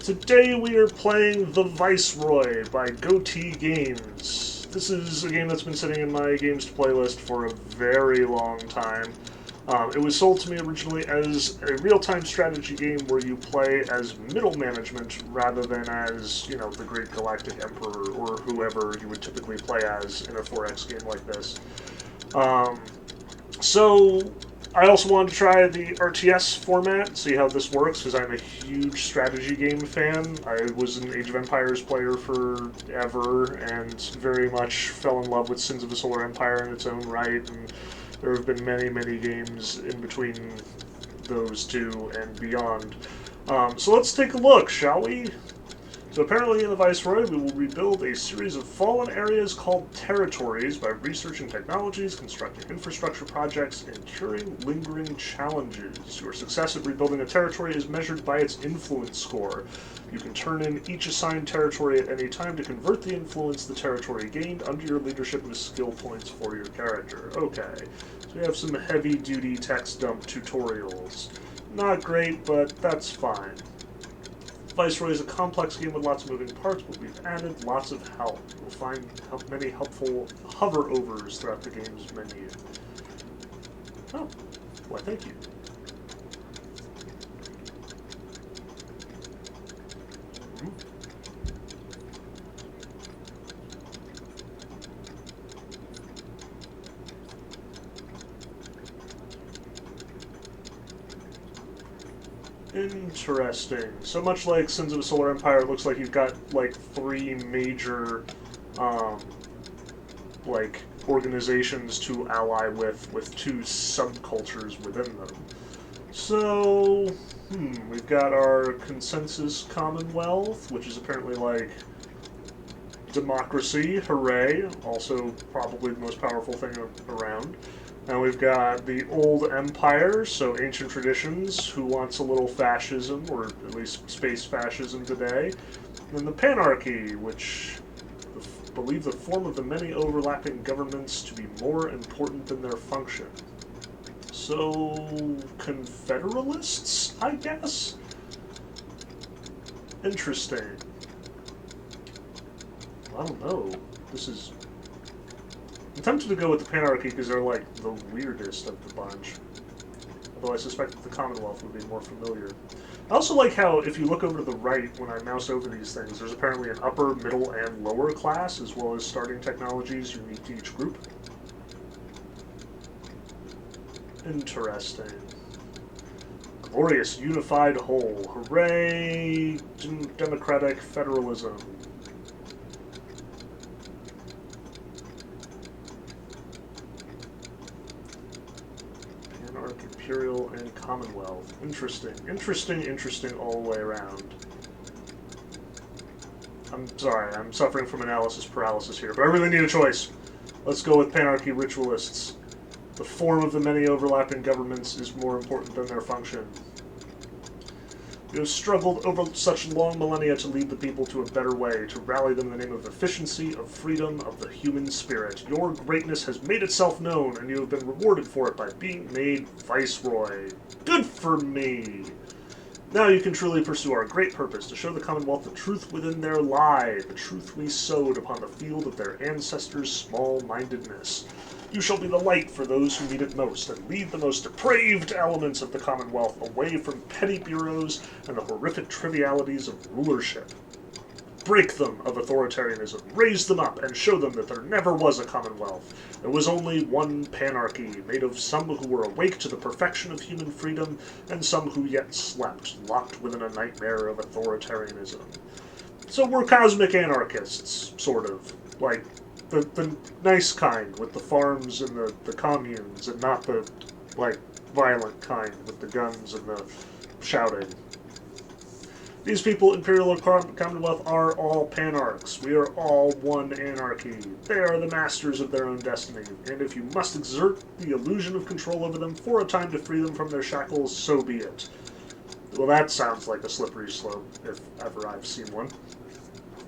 Today we are playing The Viceroy by Goatee Games. This is a game that's been sitting in my games to playlist for a very long time. It was sold to me originally as a real-time strategy game where you play as middle management rather than as, the Great Galactic Emperor or whoever you would typically play as in a 4X game like this. So I also wanted to try the RTS format, see how this works, because I'm a huge strategy game fan. I was an Age of Empires player forever, and very much fell in love with Sins of the Solar Empire in its own right, and there have been many, many games in between those two and beyond. So let's take a look, shall we? So apparently in the Viceroy, we will rebuild a series of fallen areas called territories by researching technologies, constructing infrastructure projects, and curing lingering challenges. Your success at rebuilding a territory is measured by its influence score. You can turn in each assigned territory at any time to convert the influence the territory gained under your leadership into skill points for your character. Okay, so we have some heavy-duty text dump tutorials. Not great, but that's fine. Viceroy is a complex game with lots of moving parts, but we've added lots of help. You'll find many helpful hover-overs throughout the game's menu. Oh, why thank you. Interesting. So much like Sins of the Solar Empire, it looks like you've got like three major organizations to ally with two subcultures within them. So, we've got our Consensus Commonwealth, which is apparently like democracy, hooray, also probably the most powerful thing around. Now we've got the Old Empire, so ancient traditions, who wants a little fascism, or at least space fascism today. And then the Panarchy, which believe the form of the many overlapping governments to be more important than their function. So, Confederalists, I guess? Interesting. I don't know. This is... I'm tempted to go with the Panarchy because they're like the weirdest of the bunch. Although I suspect that the Commonwealth would be more familiar. I also like how if you look over to the right when I mouse over these things, there's apparently an upper, middle, and lower class, as well as starting technologies unique to each group. Interesting. Glorious unified whole. Hooray! Democratic federalism. Imperial and Commonwealth. Interesting all the way around. I'm sorry, I'm suffering from analysis paralysis here, but I really need a choice. Let's go with Panarchy Ritualists. The form of the many overlapping governments is more important than their function. You have struggled over such long millennia to lead the people to a better way, to rally them in the name of efficiency, of freedom, of the human spirit. Your greatness has made itself known, and you have been rewarded for it by being made Viceroy. Good for me! Now you can truly pursue our great purpose, to show the Commonwealth the truth within their lie, the truth we sowed upon the field of their ancestors' small-mindedness. You shall be the light for those who need it most, and lead the most depraved elements of the Commonwealth away from petty bureaus and the horrific trivialities of rulership. Break them of authoritarianism, raise them up, and show them that there never was a Commonwealth. There was only one Panarchy, made of some who were awake to the perfection of human freedom, and some who yet slept, locked within a nightmare of authoritarianism. So we're cosmic anarchists, sort of. Like, the nice kind, with the farms and the communes, and not the, violent kind, with the guns and the shouting. These people, Imperial or Commonwealth, are all panarchs. We are all one anarchy. They are the masters of their own destiny, and if you must exert the illusion of control over them for a time to free them from their shackles, so be it. Well, that sounds like a slippery slope, if ever I've seen one.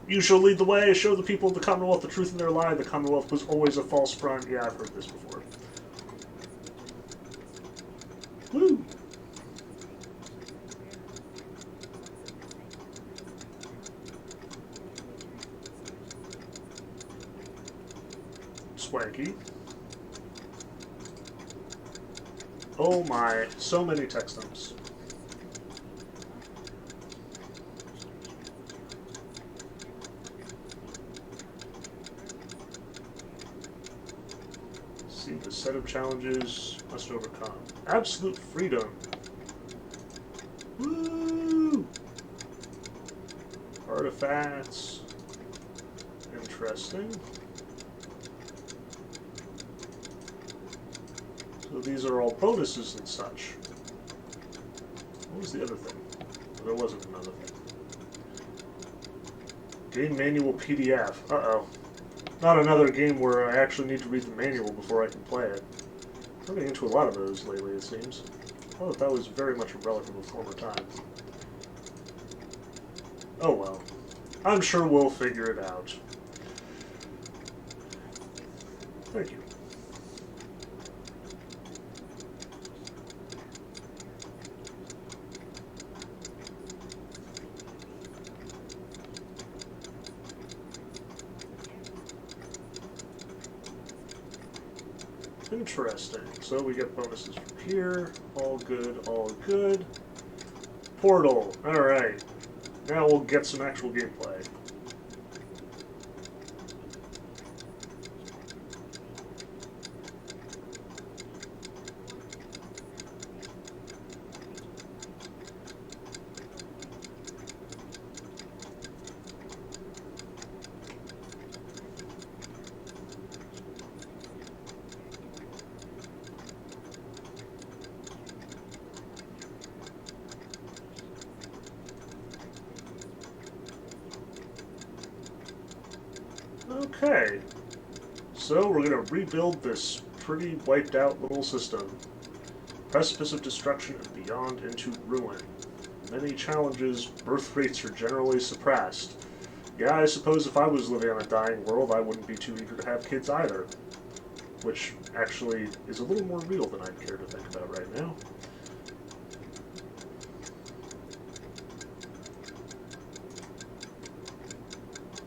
You shall lead the way, show the people of the Commonwealth the truth in their lie. The Commonwealth was always a false front. Yeah, I've heard this before. Woo! swanky. Oh my, so many text dumps. See the set of challenges must overcome. Absolute freedom. Woo! Artifacts. Interesting. So these are all bonuses and such. What was the other thing? There wasn't another thing. Game manual PDF. Uh-oh. Not another game where I actually need to read the manual before I can play it. I'm running into a lot of those lately, it seems. Oh, that was very much a relic of a former time. Oh well. I'm sure we'll figure it out. Thank you. Interesting. So we get bonuses from here. All good, all good. Portal. Alright. Now we'll get some actual gameplay. Okay, so we're going to rebuild this pretty wiped out little system. Precipice of destruction and beyond into ruin. Many challenges, birth rates are generally suppressed. Yeah, I suppose if I was living on a dying world, I wouldn't be too eager to have kids either. Which actually is a little more real than I'd care to think about right now.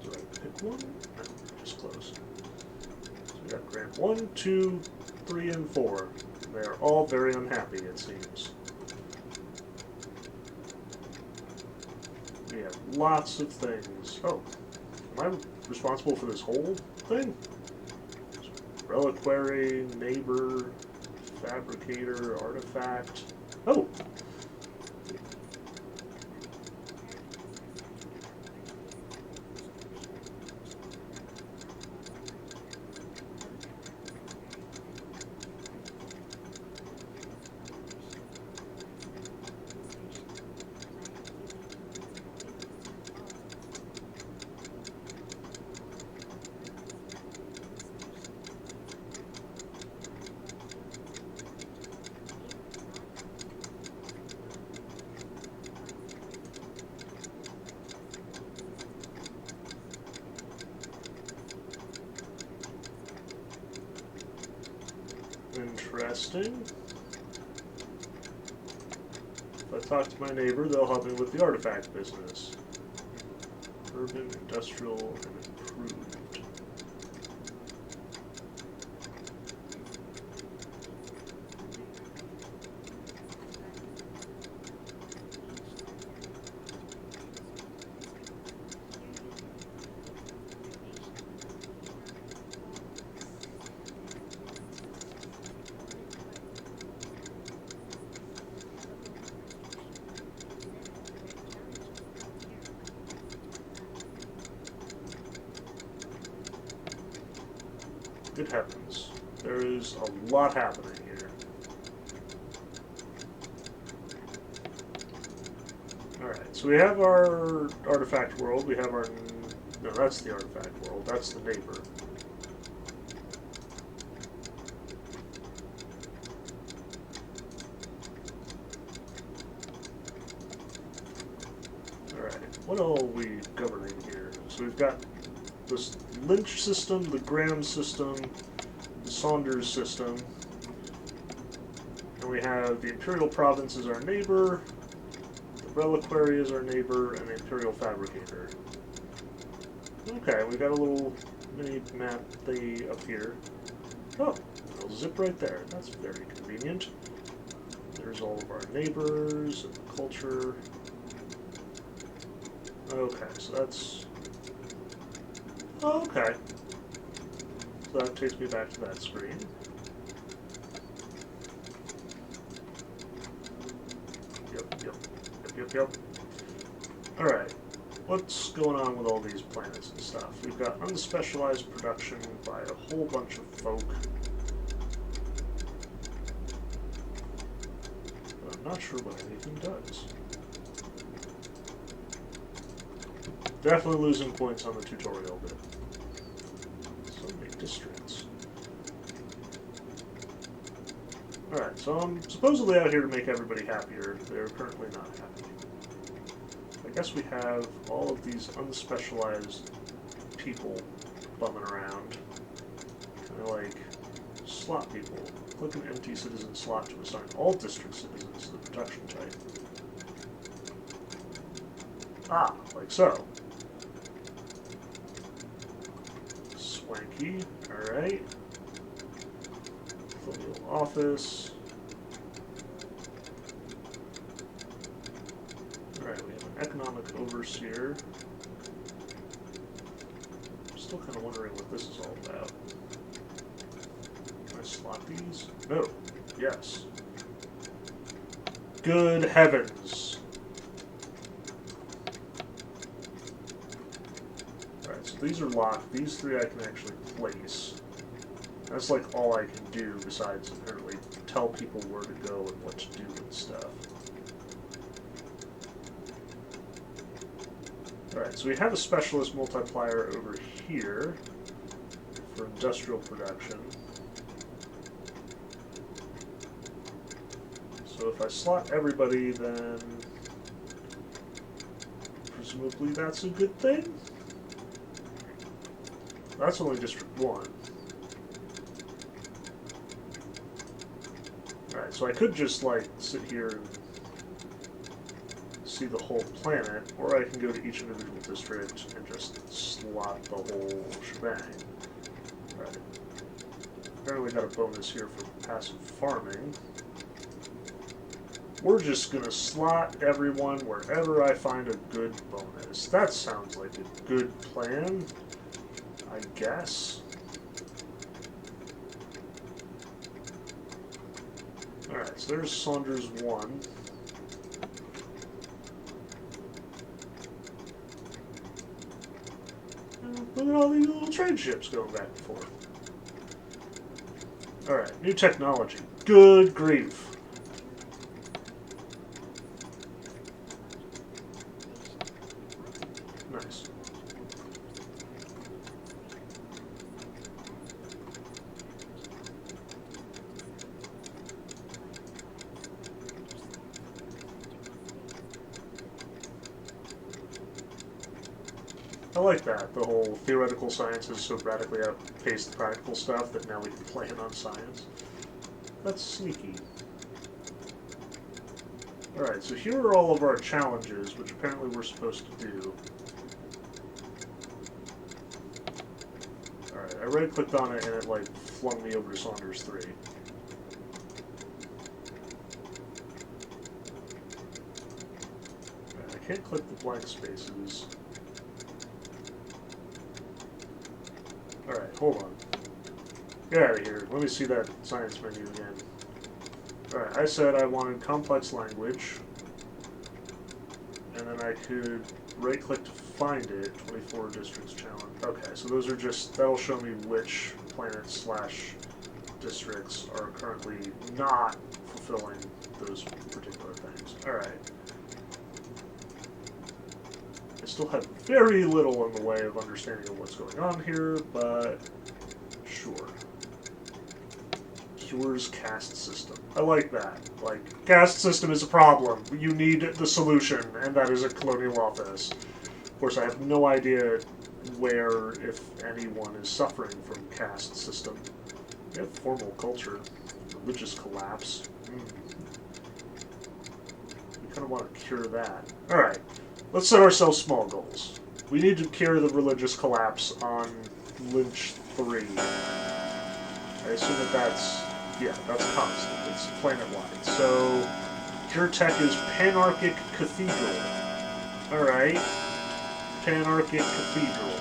Do I pick one? Close. So we got grant 1, 2, 3, and 4. They are all very unhappy, it seems. We have lots of things. Oh, am I responsible for this whole thing? Reliquary, neighbor, fabricator, artifact. Oh! Interesting. If I talk to my neighbor, they'll help me with the artifact business. Urban, industrial, and improved. Good heavens. There is a lot happening here. Alright, so we have our artifact world, we have our... No, that's the artifact world, that's the neighbor. Alright, what are we governing here? So we've got this Lynch system, the Graham system, the Saunders system, and we have the Imperial Province as our neighbor, the Reliquary as our neighbor, and the Imperial Fabricator. Okay, we've got a little mini map thingy up here. Oh, it'll zip right there. That's very convenient. There's all of our neighbors and culture. Okay, so that's... Oh, okay. So that takes me back to that screen. Yep. Alright. What's going on with all these planets and stuff? We've got unspecialized production by a whole bunch of folk. But I'm not sure what anything does. Definitely losing points on the tutorial bit. So many districts. Alright, so I'm supposedly out here to make everybody happier. They're currently not happy. I guess we have all of these unspecialized people bumming around. Kind of like slot people. Click an empty citizen slot to assign all district citizens to the production type. Ah, like so. Swanky, alright. Colonial office. Alright, we have an economic overseer. I'm still kind of wondering what this is all about. Can I slot these? No. Yes. Good heavens. Alright, so these are locked. These three I can actually place. That's like all I can do besides apparently tell people where to go and what to do and stuff. Alright, so we have a specialist multiplier over here for industrial production. So if I slot everybody, then presumably that's a good thing? That's only District 1. Alright, so I could just, like, sit here and see the whole planet, or I can go to each individual district and just slot the whole shebang. Right. Apparently got a bonus here for passive farming. We're just gonna slot everyone wherever I find a good bonus. That sounds like a good plan, I guess. Alright, so there's Saunders 1. Look at all these little trade ships going back and forth. Alright, new technology. Good grief. Nice. I like that. The whole theoretical science has so radically outpaced the practical stuff that now we can plan on science. That's sneaky. Alright, so here are all of our challenges, which apparently we're supposed to do. Alright, I right-clicked on it and it, like, flung me over to Saunders 3. Alright, I can't click the blank spaces. Alright, hold on. Get out of here. Let me see that science menu again. Alright, I said I wanted complex language. And then I could right-click to find it. 24 districts challenge. Okay, so those are just... That'll show me which planets / districts are currently not fulfilling those particular things. Alright. I still have very little in the way of understanding of what's going on here, but sure. Cures caste system. I like that. Like, caste system is a problem. You need the solution, and that is a colonial office. Of course, I have no idea where, if anyone, is suffering from caste system. We have formal culture. Religious collapse. We kind of want to cure that. Alright. Let's set ourselves small goals. We need to cure the religious collapse on Lynch 3. I I assume that that's, yeah, that's constant. It's planet-wide. So, your tech is Panarchic Cathedral. Alright. Panarchic Cathedral.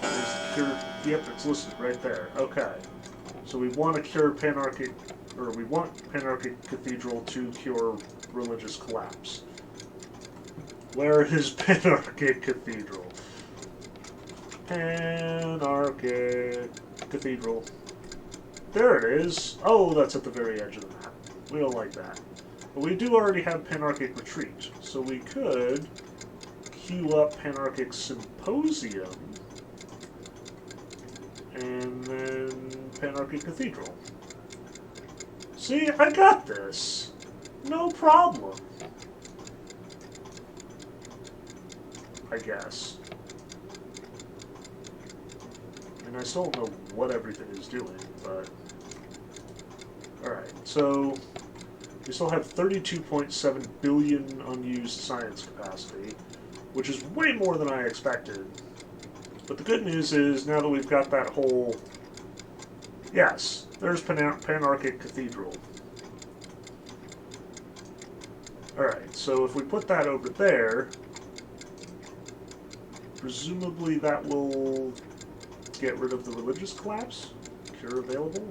There's the cure. Yep, it's listed right there. Okay. So we want to cure Panarchic, or we want Panarchic Cathedral to cure religious collapse. Where is Panarchic Cathedral? Panarchic Cathedral. There it is. Oh, that's at the very edge of the map. We don't like that. But we do already have Panarchic Retreat, so we could queue up Panarchic Symposium and then Panarchic Cathedral. See, I got this. No problem. I guess. And I still don't know what everything is doing, but... Alright, so... We still have 32.7 billion unused science capacity, which is way more than I expected. But the good news is, now that we've got that whole... Yes, there's Panarchic Cathedral. Alright, so if we put that over there, presumably that will get rid of the religious collapse. Cure available.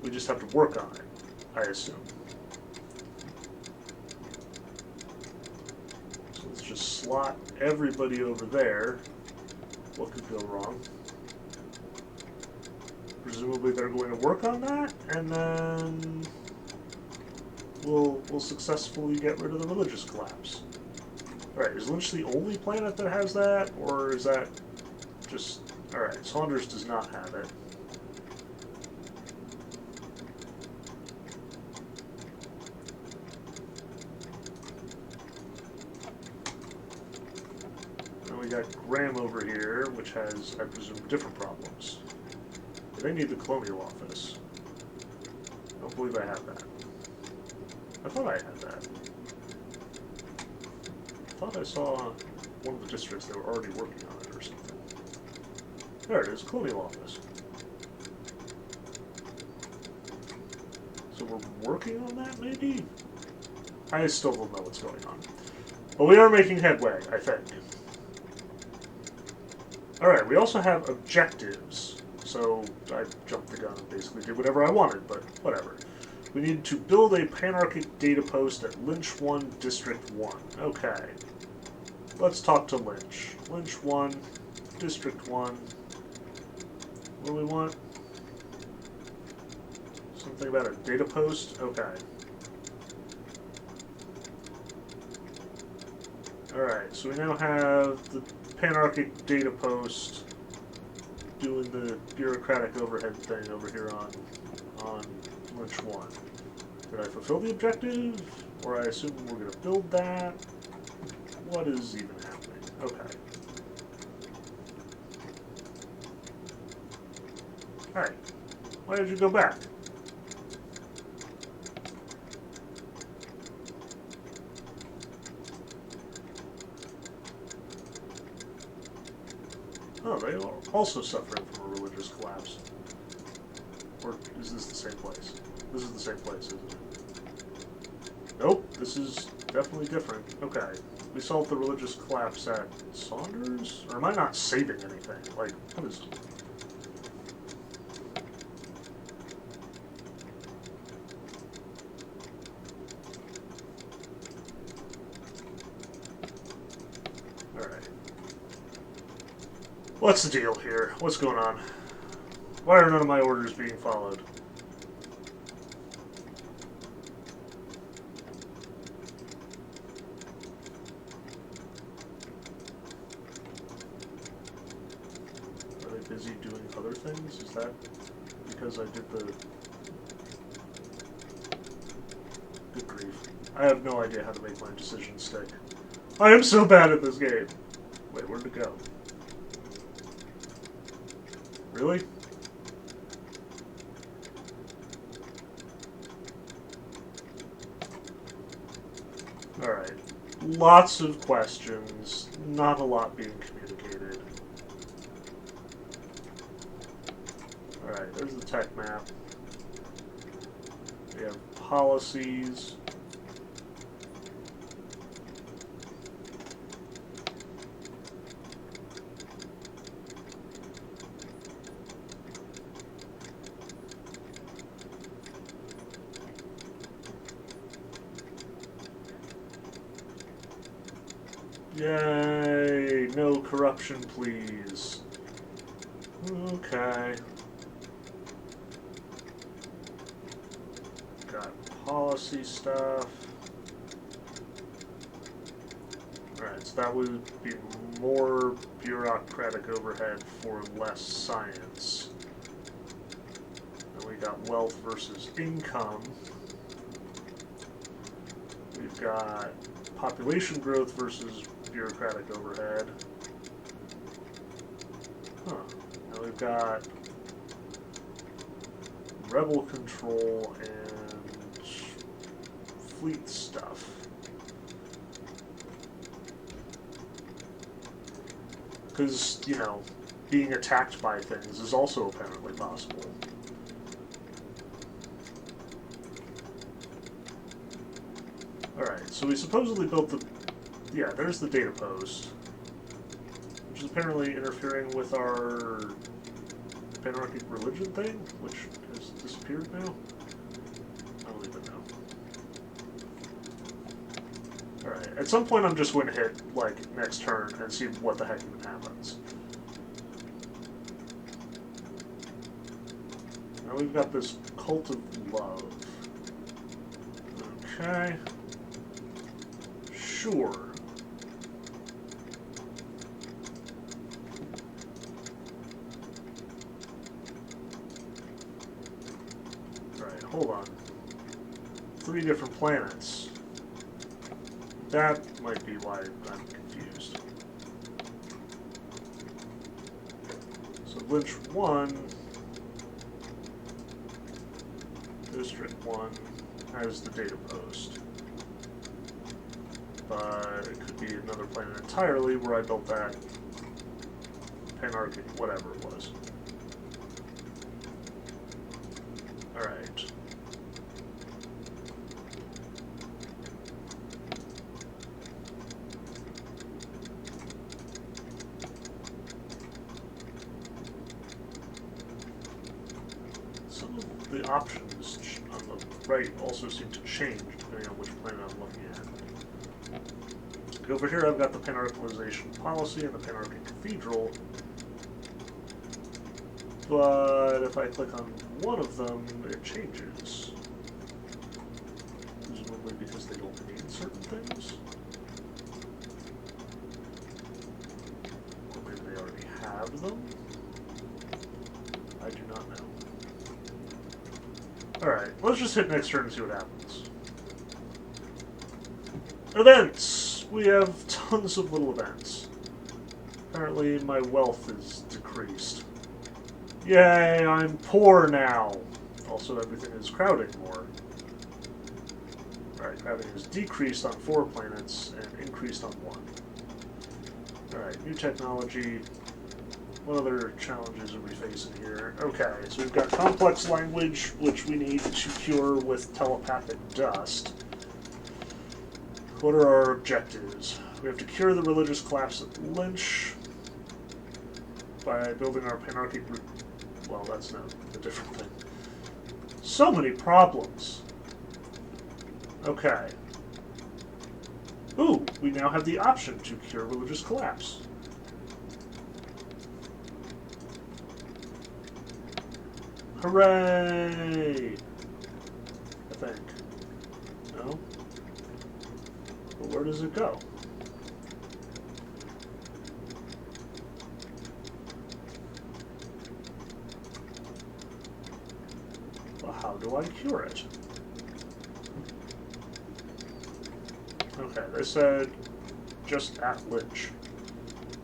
We just have to work on it, I assume. So let's just slot everybody over there. What could go wrong? Presumably they're going to work on that, and then we'll successfully get rid of the religious collapse. Alright, is Lynch the only planet that has that, or is that just... Alright, Saunders does not have it. Then we got Graham over here, which has, I presume, different problems. They need the Colonial Office. I don't believe I have that. I thought I had that. I thought I saw one of the districts that were already working on it or something. There it is, Colonial Office. So we're working on that, maybe? I still don't know what's going on. But we are making headway, I think. Alright, we also have objectives. So I jumped the gun and basically did whatever I wanted, but whatever. We need to build a Panarchic data post at Lynch 1, District 1. Okay. Let's talk to Lynch. Lynch 1, District 1. What do we want? Something about a data post? Okay. Alright, so we now have the Panarchic data post doing the bureaucratic overhead thing over here on Lynch 1. Did I fulfill the objective? Or I assume we're going to build that? What is even happening? Okay. Alright. Why did you go back? Oh, they are also suffering from a religious collapse. Or is this the same place? This is the same place, isn't it? Nope, this is definitely different. Okay. We solved the religious collapse at Saunders? Or am I not saving anything? Like, what is... Alright. What's the deal here? What's going on? Why are none of my orders being followed? Are they busy doing other things? Is that because I did the... Good grief. I have no idea how to make my decisions stick. I am so bad at this game. Wait, where'd it go? Really? Alright. Lots of questions, not a lot being communicated. tech map. We have policies. Yay! No corruption, please. Okay. Got policy stuff. Alright, so that would be more bureaucratic overhead for less science. And we got wealth versus income. We've got population growth versus bureaucratic overhead. Huh. Now we've got rebel control and fleet stuff. Because, you know, being attacked by things is also apparently possible. Alright, so we supposedly built the... Yeah, there's the data post. Which is apparently interfering with our panarchic religion thing, which has disappeared now. I don't even know. Alright, at some point I'm just going to hit, like, next turn and see what the heck even happens. Now we've got this cult of love. Okay. Sure. Right, hold on. 3 different planets. That might be why I'm confused. So Lynch 1, District 1 has the data post. But it could be another planet entirely where I built that panarchic, whatever it was. Alright. Some of the options on the right also seem to change depending on which planet I'm looking at. Over here I've got the panarchicalization policy and the panarchic cathedral, but if I click on one of them, it changes. Presumably because they don't need certain things. Or maybe they already have them. I do not know. Alright, let's just hit next turn and see what happens. Events! We have tons of little events. Apparently my wealth is decreased. Yay, I'm poor now! Also, everything is crowding more. Alright, crowding is decreased on 4 planets and increased on 1. Alright, new technology. What other challenges are we facing here? Okay, so we've got complex language, which we need to cure with telepathic dust. What are our objectives? We have to cure the religious collapse at Lynch by building our panarchic... Well, that's no, a different thing. So many problems. Okay. Ooh, we now have the option to cure religious collapse. Hooray! I think. No? But where does it go? Well, how do I cure it? Okay, they said just at Lynch.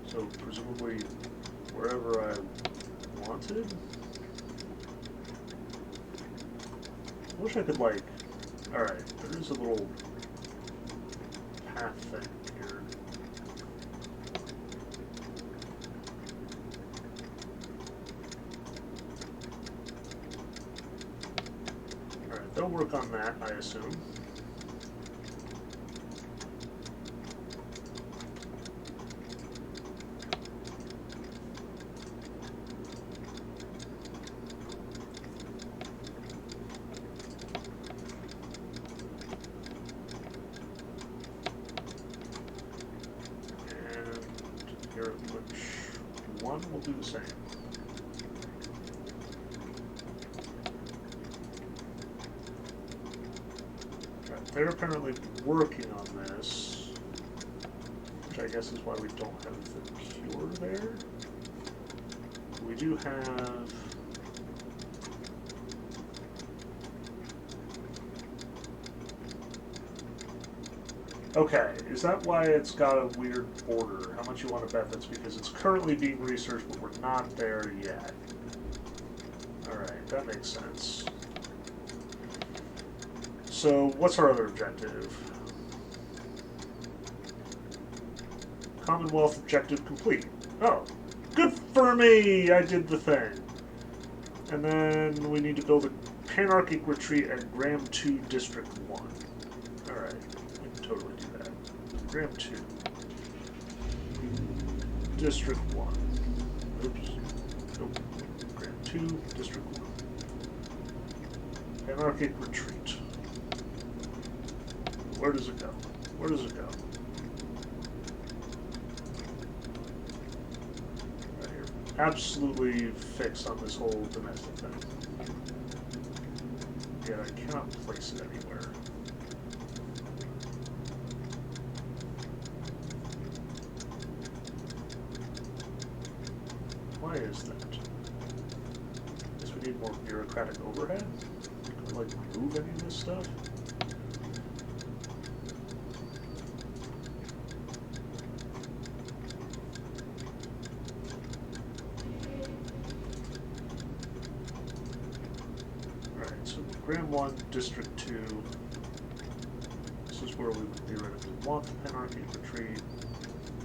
So presumably wherever I wanted? I wish I could, like... Alright, there is a little path thing here. they'll work on that, I assume. We'll do the same. Right, they're apparently working on this, which I guess is why we don't have the cure there. We do have... Okay, is that why it's got a weird border? How much you want to bet that's because it's currently being researched, but we're not there yet. Alright, that makes sense. So, what's our other objective? Commonwealth objective complete. Oh, good for me! I did the thing. And then we need to build a panarchic retreat at Graham 2, District 1. Alright, we can totally do that. Graham 2. District 1. Oops. Nope. Graham 2, District 1. Anarchic retreat. Where does it go? Where does it go? Right here. Absolutely fixed on this whole domestic thing. Yet I cannot place it anywhere. Why is that? Guess we need more bureaucratic overhead? Can we, like, remove any of this stuff? Alright, so Graham 1, District 2. This is where we would theoretically want the Panarchic retreat.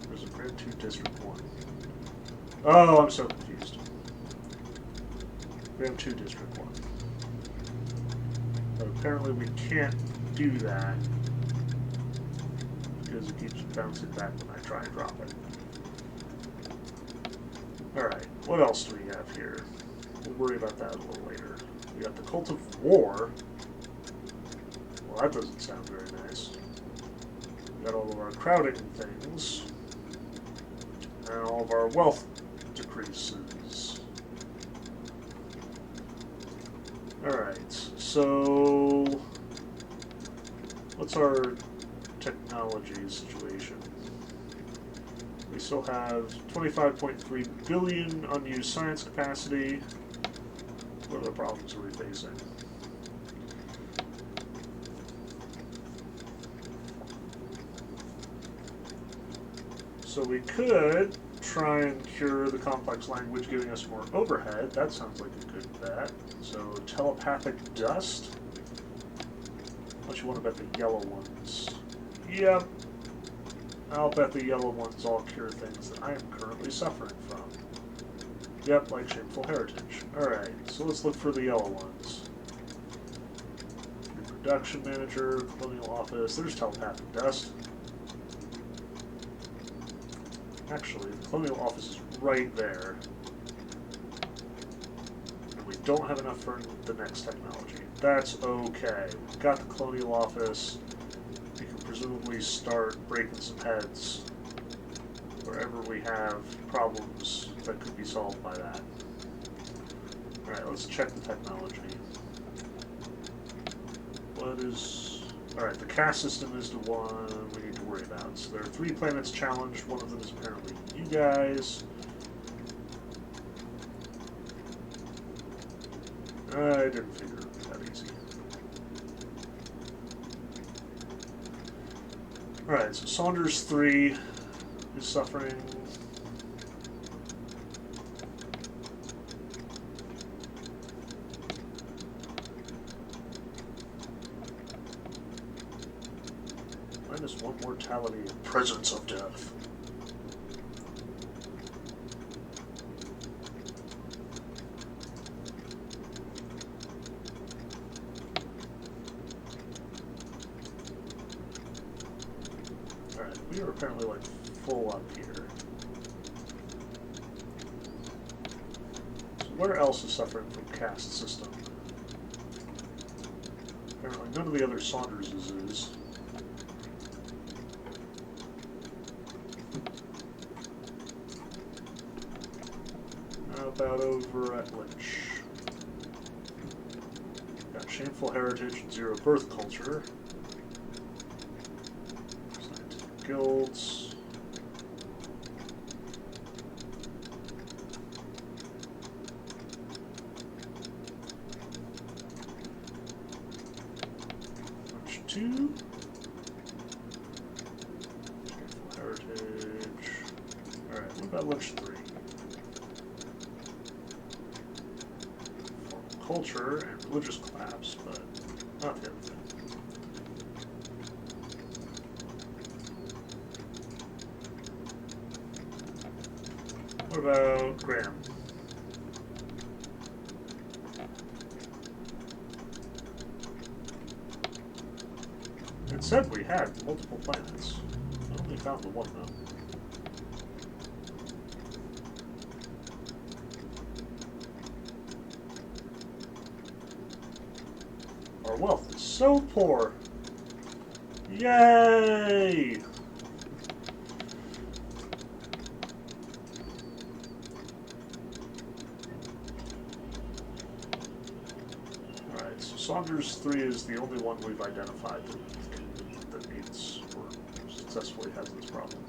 There's a Graham 2, District 1. Oh, I'm so confused. Graham 2, District 1. But apparently we can't do that because it keeps bouncing back when I try and drop it. Alright, what else do we have here? We'll worry about that a little later. We got the Cult of War. Well, that doesn't sound very nice. We got all of our crowding things. And all of our wealth decreases. Alright, so what's our technology situation? We still have 25.3 billion unused science capacity. What other problems are we facing? So we could try and cure the complex language, giving us more overhead. That sounds like a good bet. So telepathic dust. How much you want to bet the yellow ones? Yep. I'll bet the yellow ones all cure things that I am currently suffering from. Yep, like shameful heritage. Alright, so let's look for the yellow ones. Reproduction manager, colonial office. There's telepathic dust. Actually, the colonial office is right there. And we don't have enough for the next technology. That's okay. We've got the colonial office. We can presumably start breaking some heads wherever we have problems that could be solved by that. Alright, let's check the technology. What is... Alright, the caste system is the one we need to worry about. So there are 3 planets challenged. One of them is apparently you guys. I didn't figure it would be that easy. Alright, so Saunders 3 is suffering. -1 mortality and presence of death. We are apparently like full up here. So where else is suffering from caste system? Apparently none of the other Saunderses is. How about over at Lynch? Got shameful heritage and zero birth culture. Scientific guilds. Lynch 2. Shameful heritage. Alright, what about Lynch 3? Culture and religious collapse, but not the other thing. What about Graham? It said we had multiple planets. I only found the one though. Our wealth is so poor. Yay! Alright, so Saunders 3 is the only one we've identified that needs or successfully has this problem.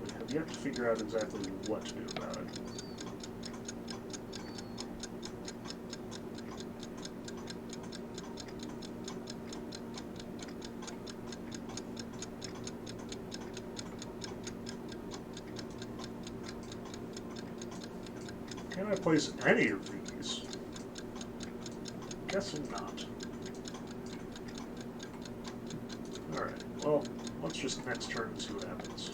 We have yet to figure out exactly what to do about it. Can I place any of these? Guessing not. Alright, well, let's just next turn and see what happens.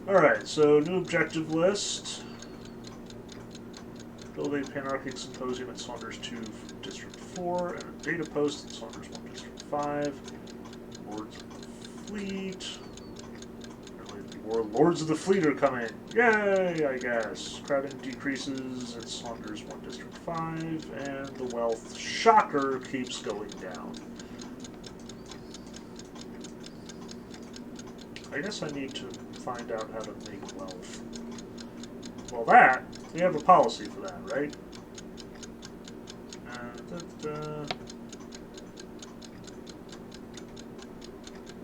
Alright, so new objective list. Build a Panarchic Symposium at Saunders 2 District 4, and a data post at Saunders 1 District 5. Lords of the Fleet. More Lords of the Fleet are coming. Yay, I guess. Crowding decreases at Saunders 1 District 5, and the wealth, shocker, keeps going down. I guess I need to find out how to make wealth. Well, that, we have a policy for that, right?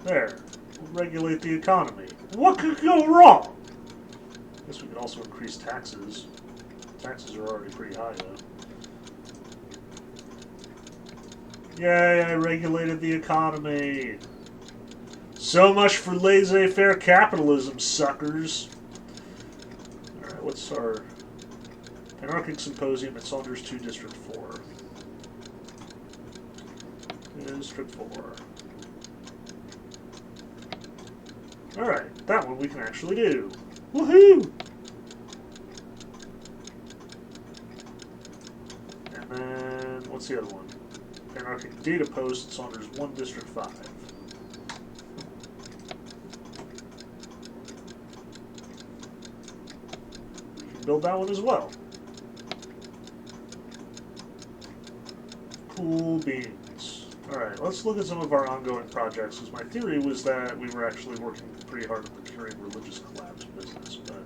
There. We'll regulate the economy. What could go wrong? I guess we could also increase taxes. Taxes are already pretty high, though. Yay, I regulated the economy. So much for laissez-faire capitalism, suckers. Alright, what's our Anarchic Symposium at Saunders 2 District 4? District 4. Alright, that one we can actually do. Woohoo! And then, what's the other one? Anarchic Data Post, Saunders 1 District 5. We can build that one as well. Cool beans. Alright, let's look at some of our ongoing projects, because my theory was that we were actually working pretty hard on the curing religious collapse business, but...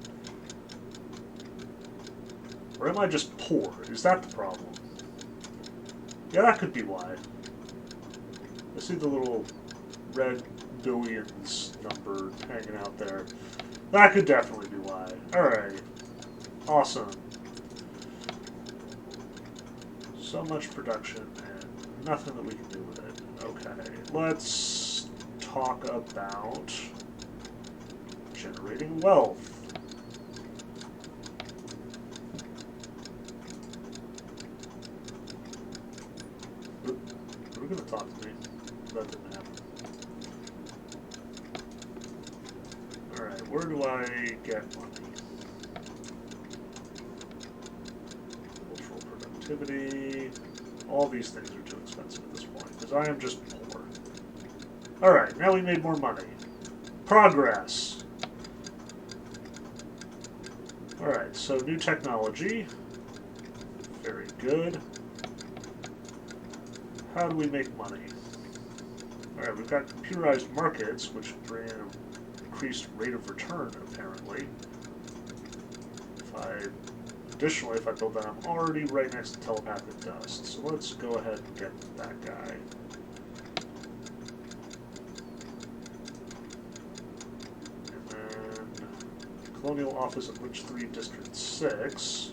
Or am I just poor? Is that the problem? Yeah, that could be why. I see the little red billions number hanging out there. That could definitely be why. Alright. Awesome. So much production and nothing that we can do with it. Okay, let's talk about generating wealth. We're going to talk to me. That didn't happen. Alright, where do I get money? Cultural productivity. All these things are too expensive at this point, because I am just poor. Alright, now we made more money. Progress! Alright, so new technology. Very good. How do we make money? Alright, we've got computerized markets, which bring an increased rate of return, apparently. Additionally, if I build that, I'm already right next to telepathic dust. So let's go ahead and get that guy. And then Colonial Office at Lynch 3, District 6,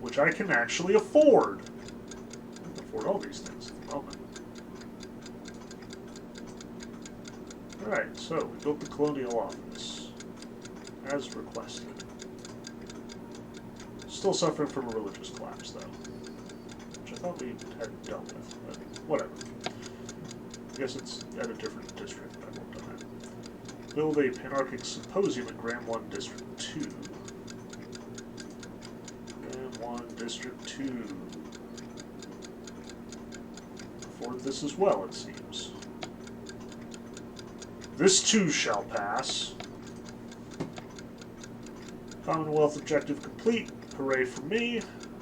which I can actually afford. I can afford all these things at the moment. Alright, so we built the Colonial Office, as requested. Still suffering from a religious collapse, though, which I thought we had dealt with, but whatever. I guess it's at a different district I worked on it. Build a Panarchic Symposium at Gram 1, District 2. Gram 1, District 2. Afford this as well, it seems. This too shall pass. Commonwealth objective complete. Hooray for me.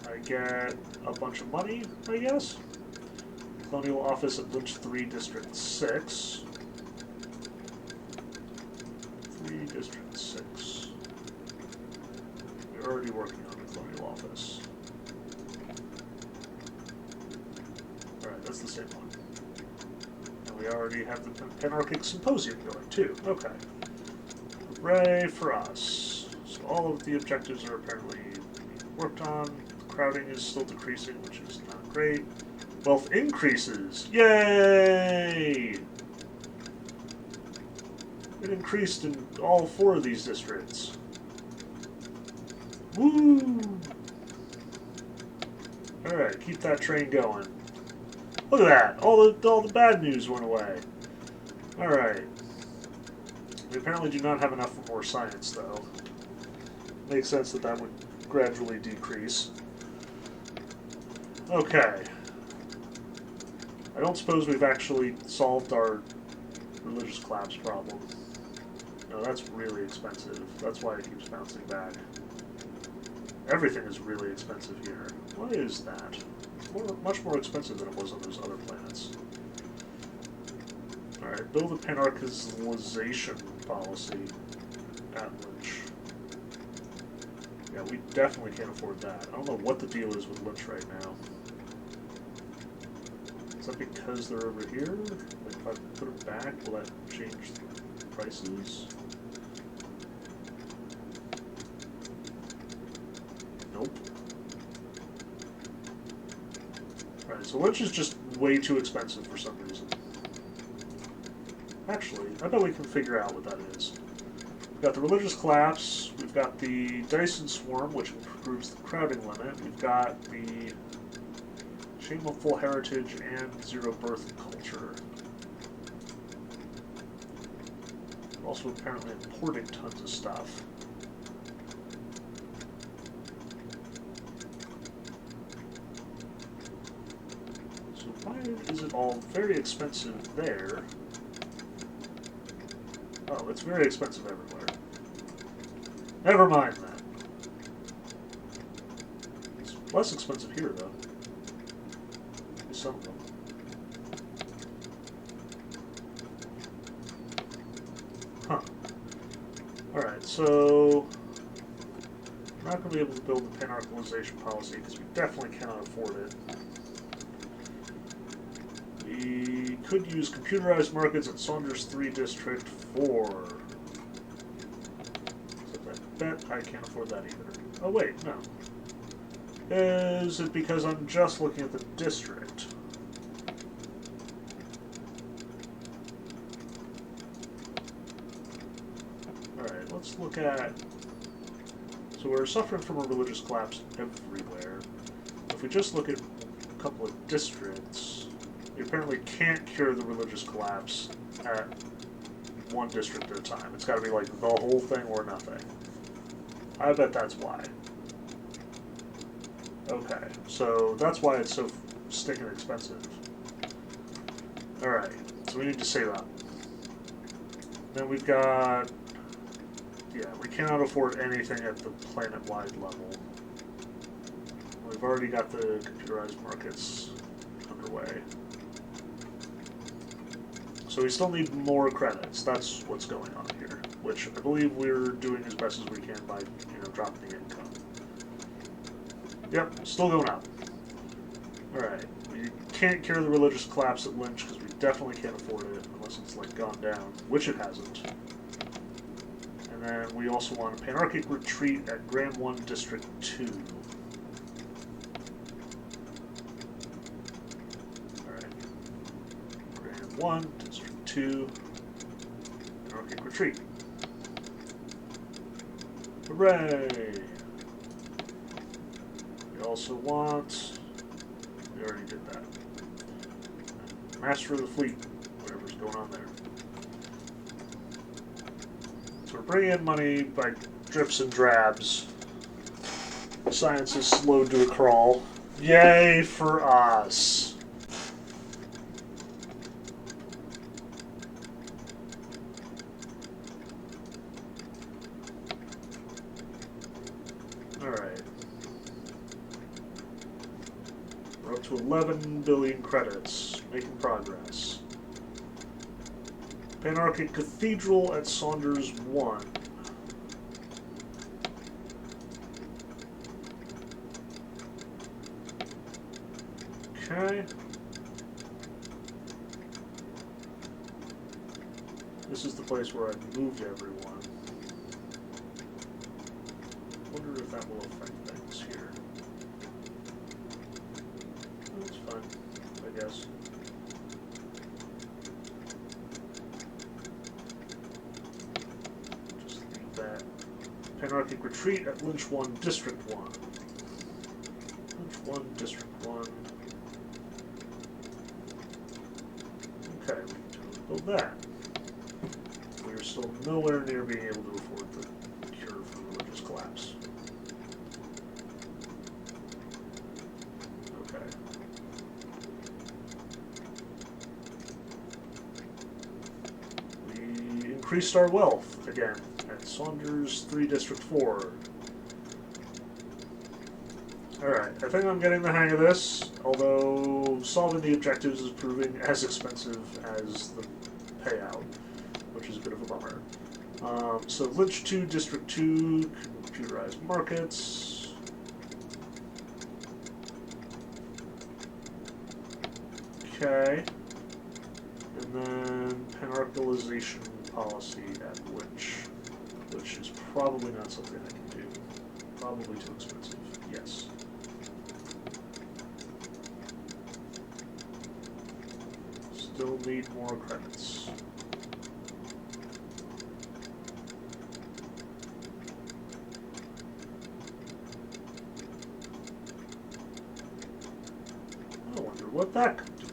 I get a bunch of money, I guess. Colonial Office at Lynch 3, District 6. 3, District 6. We're already working on the Colonial Office. Alright, that's the same one. And we already have the Panarchic Symposium going, too. Okay. Hooray for us. So all of the objectives are apparently worked on. The crowding is still decreasing, which is not great. Wealth increases. Yay! It increased in all 4 of these districts. Woo! Alright, keep that train going. Look at that! All the bad news went away. Alright. We apparently do not have enough for more science, though. Makes sense that that would gradually decrease. Okay. I don't suppose we've actually solved our religious collapse problem. No, that's really expensive. That's why it keeps bouncing back. Everything is really expensive here. Why is that? It's much more expensive than it was on those other planets. Alright, build a panarchization policy at Lynch. Yeah, we definitely can't afford that. I don't know what the deal is with Lynch right now. Is that because they're over here? Like, if I put them back, will that change the prices? Nope. Alright, so Lynch is just way too expensive for some reason. Actually, I bet we can figure out what that is. We've got the religious collapse, we've got the Dyson swarm, which improves the crowding limit, we've got the shameful heritage and zero birth culture. We're also apparently importing tons of stuff. So why is it all very expensive there? Oh, it's very expensive everywhere. Never mind that. It's less expensive here, though. Some of them. Huh. Alright, so we're not going to be able to build the panarchization policy because we definitely cannot afford it. We could use computerized markets at Saunders 3 District 4. Except I bet I can't afford that either. Oh wait, no. Is it because I'm just looking at the district? Alright, let's look at... So we're suffering from a religious collapse everywhere. If we just look at a couple of districts, we apparently can't cure the religious collapse at one district at a time. It's got to be like the whole thing or nothing. I bet that's why. Okay, so that's why it's so stinking expensive. Alright, so we need to save up. Then we've got... Yeah, we cannot afford anything at the planet-wide level. We've already got the computerized markets underway. So we still need more credits. That's what's going on here. Which I believe we're doing as best as we can by, dropping the income. Yep, still going up. Alright, we can't cure the religious collapse at Lynch because we definitely can't afford it unless it's, like, gone down, which it hasn't. And then we also want a panarchic retreat at Gram 1 District 2. Alright. Gram 1, District 2, panarchic retreat. Hooray! We also want... We already did that. Master of the Fleet, whatever's going on there. So we're bringing in money by drips and drabs. Science is slowed to a crawl. Yay for us! Alright. We're up to 11 billion credits. Making progress. Panarchic Cathedral at Saunders 1. Okay. This is the place where I've moved everyone. Wonder if that will affect things here. That's fine, I guess. Just leave that. Panarchic Retreat at Lynch 1, District 1. Lynch 1, District 1. Okay, we can build that. We're still nowhere near being able to afford the cure for religious collapse. Okay. We increased our wealth again at Saunders 3 District 4. Alright, I think I'm getting the hang of this, although solving the objectives is proving as expensive as the payout, which is a bit of a bummer. So Lynch 2, District 2, computerized markets. Okay. And then panarchalization policy at Lynch, which is probably not something I can do. Probably too expensive, yes. Still need more credits. I wonder what that could do.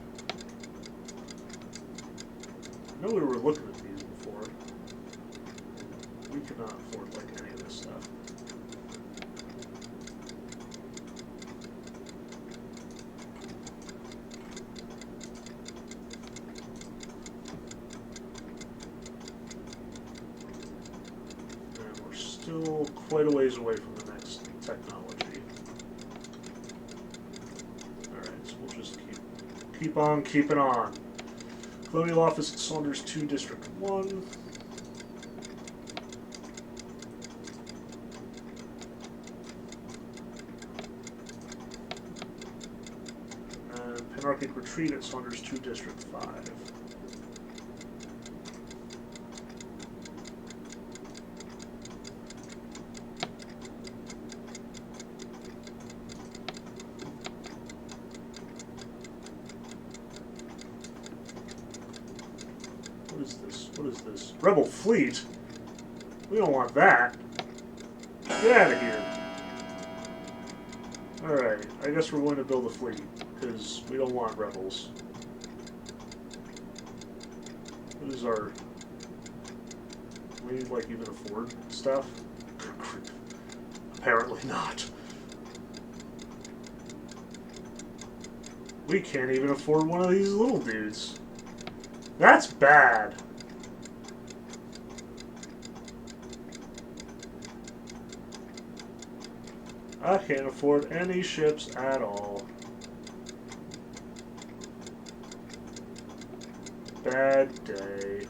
I know we were looking at these before. We cannot afford like any of this stuff. Still quite a ways away from the next technology. Alright, so we'll just keep on keeping on. Colonial Office at Saunders 2, District 1. And Panarchic Retreat at Saunders 2, District 5. What is this? Rebel fleet? We don't want that. Get out of here. Alright, I guess we're going to build a fleet, because we don't want rebels. What is our... Can we, like, even afford stuff? Apparently not. We can't even afford one of these little dudes. That's bad. I can't afford any ships at all. Bad day.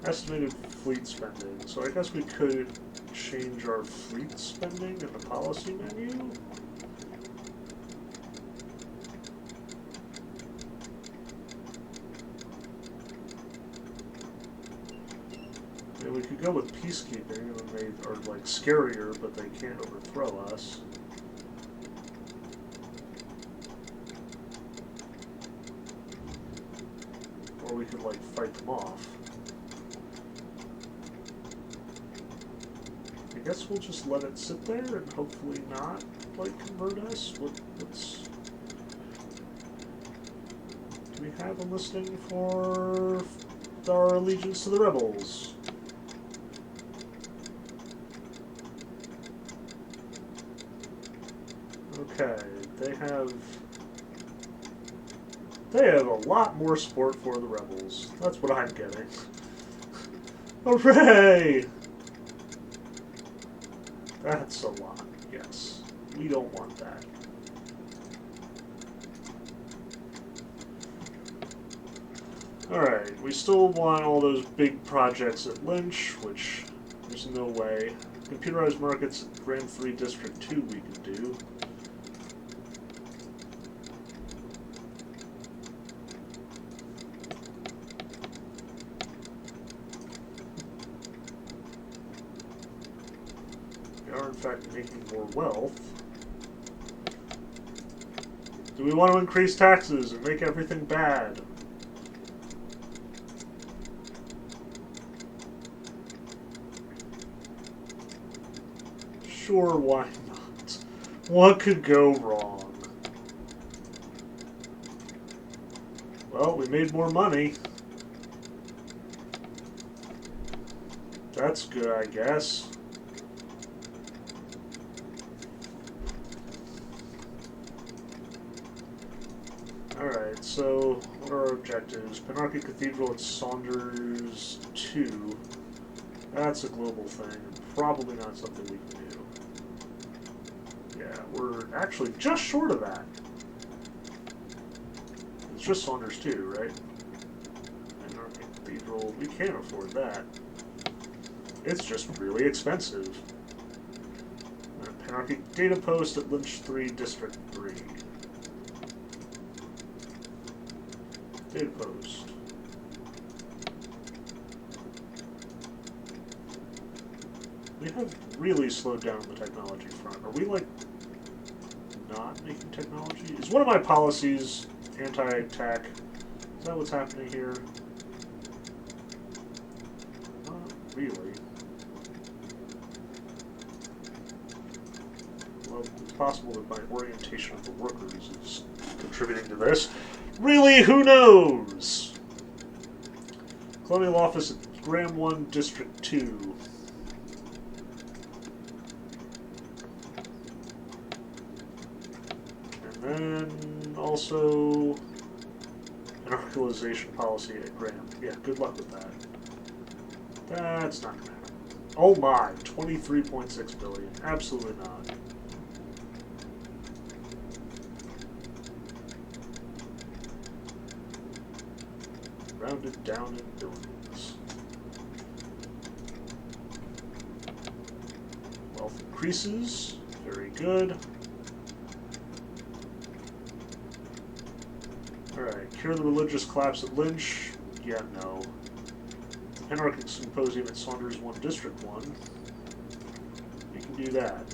Estimated fleet spending. So I guess we could change our fleet spending in the policy menu. Yeah, we could go with peacekeeping, and then they are like scarier, but they can't overthrow us. Or we could like fight them off. I guess we'll just let it sit there and hopefully not like convert us. What's do we have a listing for our allegiance to the rebels? Okay, they have a lot more support for the rebels. That's what I'm getting. Hooray! That's a lot, yes. We don't want that. Alright, we still want all those big projects at Lynch, which there's no way. Computerized markets at Grand 3 District 2 we could do. Are in fact making more wealth. Do we want to increase taxes and make everything bad? Sure, why not? What could go wrong? Well, we made more money. That's good, I guess. Alright, so what are our objectives? Penarchy Cathedral at Saunders 2. That's a global thing. Probably not something we can do. Yeah, we're actually just short of that. It's just Saunders 2, right? Penarchy Cathedral, we can't afford that. It's just really expensive. Penarchy Data Post at Lynch 3, District 3. Data post. We have really slowed down the technology front. Are we, like, not making technology? Is one of my policies anti-tech? Is that what's happening here? Not really. Well, it's possible that my orientation of the workers is contributing to this. Really, who knows? Colonial Office at Graham 1, District 2. And then also anarchization policy at Graham. Yeah, good luck with that. That's not going to happen. Oh my, 23.6 billion. Absolutely not. Rounded down in billions. Wealth increases. Very good. Alright, cure the religious collapse at Lynch. Yeah, no. Anarchic Symposium at Saunders 1, District 1. We can do that.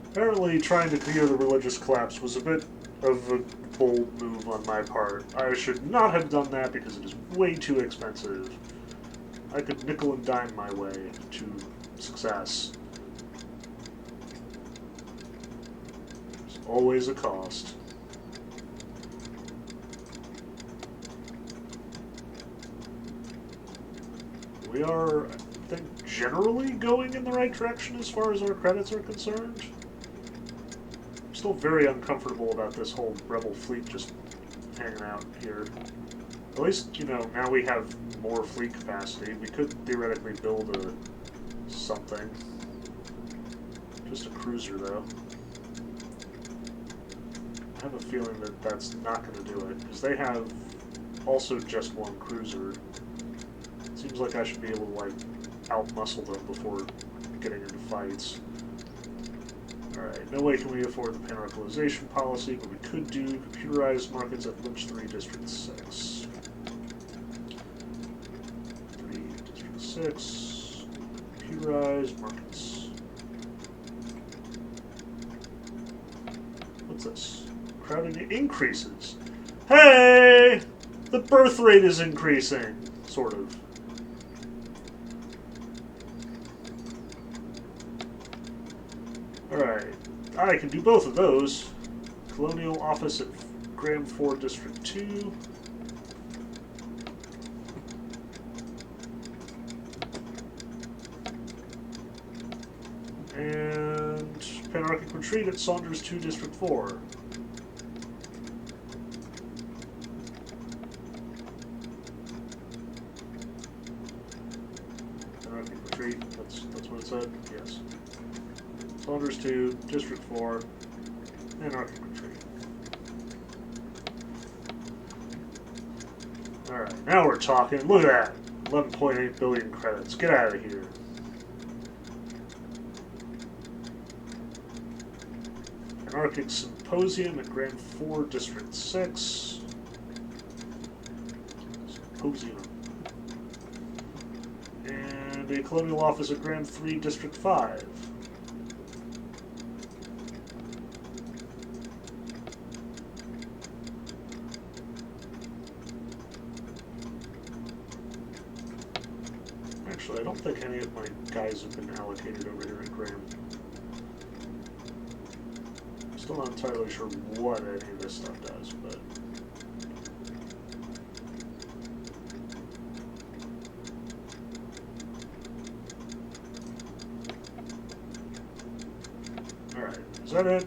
Apparently, trying to clear the religious collapse was a bit of a bold move on my part. I should not have done that because it is way too expensive. I could nickel and dime my way to success. There's always a cost. we are, I think, generally going in the right direction as far as our credits are concerned. I'm still very uncomfortable about this whole rebel fleet just hanging out here. At least, you know, now we have more fleet capacity. We could theoretically build a something. Just a cruiser, though. I have a feeling that that's not going to do it, because they have also just one cruiser. It seems like I should be able to, like, outmuscle them before getting into fights. Alright, no way can we afford the panarchalization policy, but we could do computerized markets at Lynch 3, District 6. 3, District 6. Computerized markets. What's this? Crowding increases. Hey! The birth rate is increasing. Sort of. Alright. I can do both of those. Colonial office at Graham 4, District 2. And Panarchic Retreat at Saunders 2, District 4. Panarchic Retreat, that's what it said? Yes. Saunders 2, District 4, Anarchic Retreat. Alright, now we're talking. Look at that. 11.8 billion credits. Get out of here. Anarchic Symposium at Grand 4, District 6. Symposium. And a colonial office at Grand 3, District 5. Actually, I don't think any of my guys have been allocated over here at Graham. Still not entirely sure what any of this stuff does, but... Alright, is that it?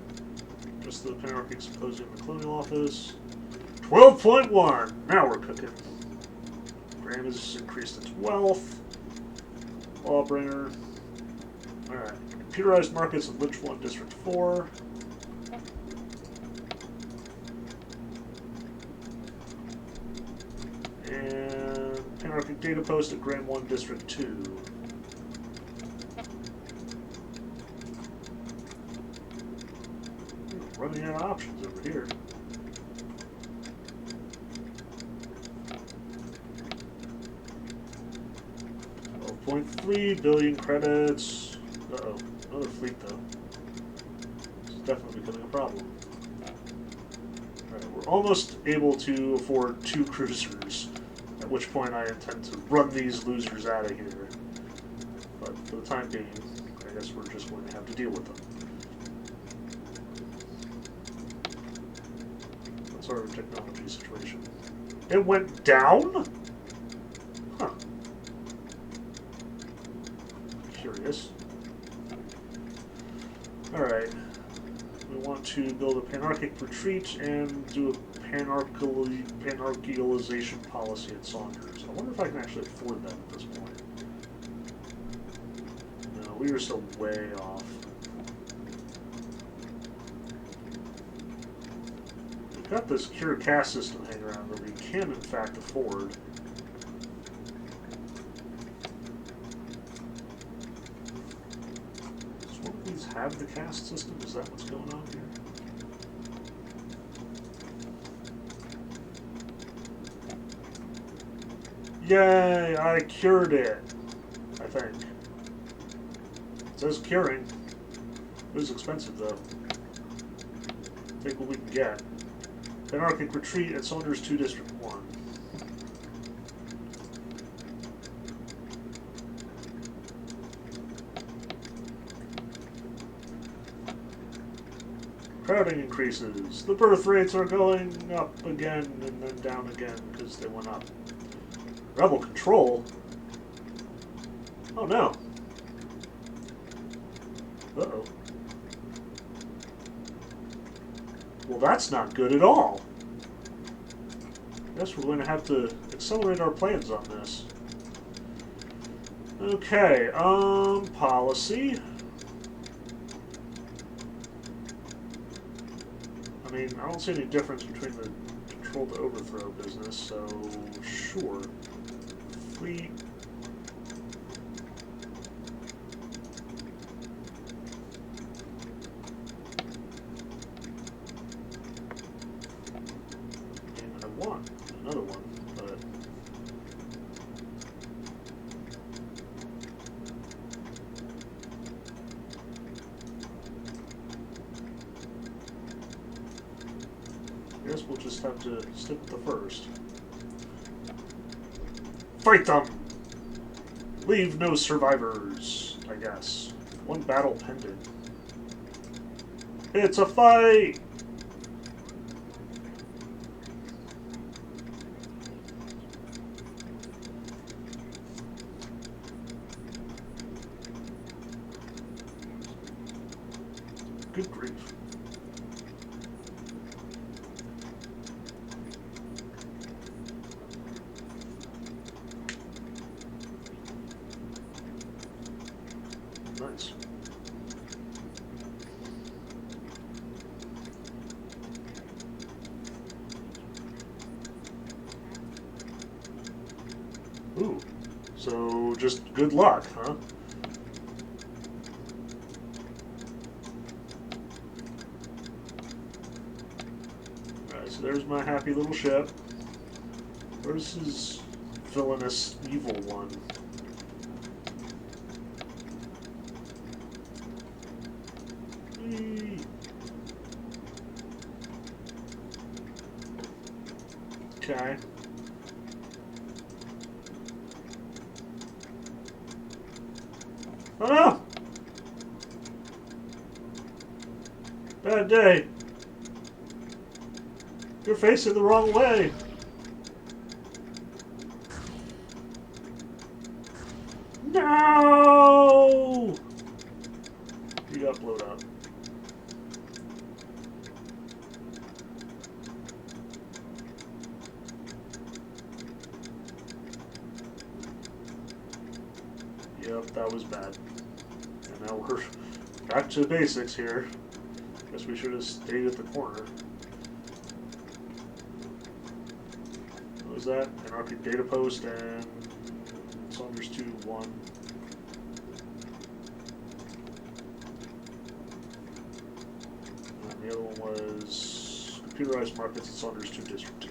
Just the Panarchic Symposium and Colonial Office. 12.1! Now we're cooking. Graham has increased its wealth. Lawbringer. Alright. Computerized markets at Lynch 1, District 4. And Panarchic Data Post at Graham 1, District 2. Running out of options over here. $12.3 billion credits. Uh-oh. Another fleet, though. This is definitely becoming a problem. Alright, we're almost able to afford 2 cruisers, at which point I intend to run these losers out of here. But for the time being, I guess we're just going to have to deal with them. That's our technology situation. It went down? Huh. Curious. Alright. We want to build a panarchic retreat and do a panarchialization policy at Saunders. I wonder if I can actually afford that at this point. No, we are still way off. We've got this cure caste system hanging around that we can in fact afford. Does one of these have the caste system? Is that what's going on here? Yay! I cured it! I think. It says curing. It was expensive, though. Take what we can get. Anarchic Retreat at Saunders 2, District 1. Crowding increases. The birth rates are going up again and then down again because they went up. Rebel control? Oh no. Uh-oh. Well, that's not good at all. Guess we're going to have to accelerate our plans on this. Okay, policy. I mean, I don't see any difference between the control to overthrow business, so sure. Fleet. And I want another one, but I guess we'll just have to stick with the first. Fight them! Leave no survivors, I guess. One battle pending. It's a fight! Good grief. Nice. Ooh. So, just good luck, huh? Alright, so there's my happy little ship. Where's his villainous evil one? Okay. Oh no! Bad day. You're facing the wrong way. No! You got blown up. Yep, that was bad. And now we're back to basics here. Guess we should have stayed at the corner. What was that? Anarchic data post and Saunders 2-1. And the other one was computerized markets and Saunders 2 District 2.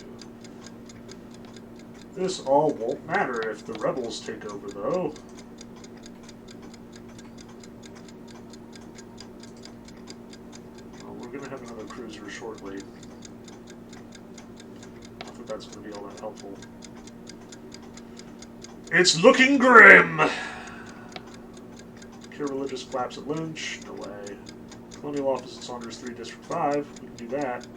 This all won't matter if the rebels take over, though. Well, we're going to have another cruiser shortly. I think that's going to be all that helpful. It's looking grim! Cure religious collapse at Lynch? No way. Colonial office at Saunders 3 District 5? We can do that.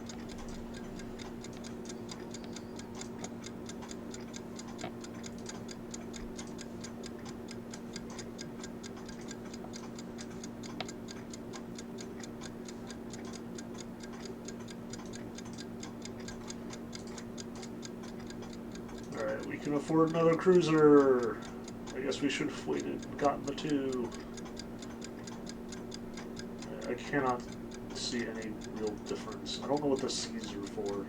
Alright, we can afford another cruiser. I guess we should have waited and gotten the 2. I cannot see any real difference. I don't know what the C's are for.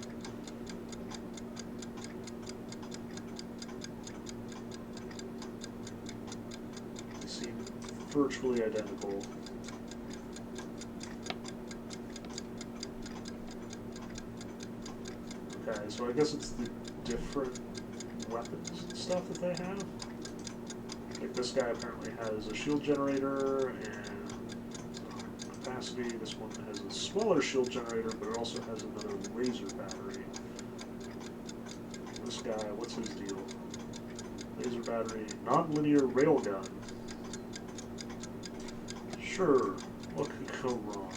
They seem virtually identical. Okay, so I guess it's the different weapons and stuff that they have. Like this guy apparently has a shield generator and capacity. This one has a smaller shield generator, but it also has another laser battery. This guy, what's his deal? Laser battery, non-linear railgun. Sure, what could go wrong?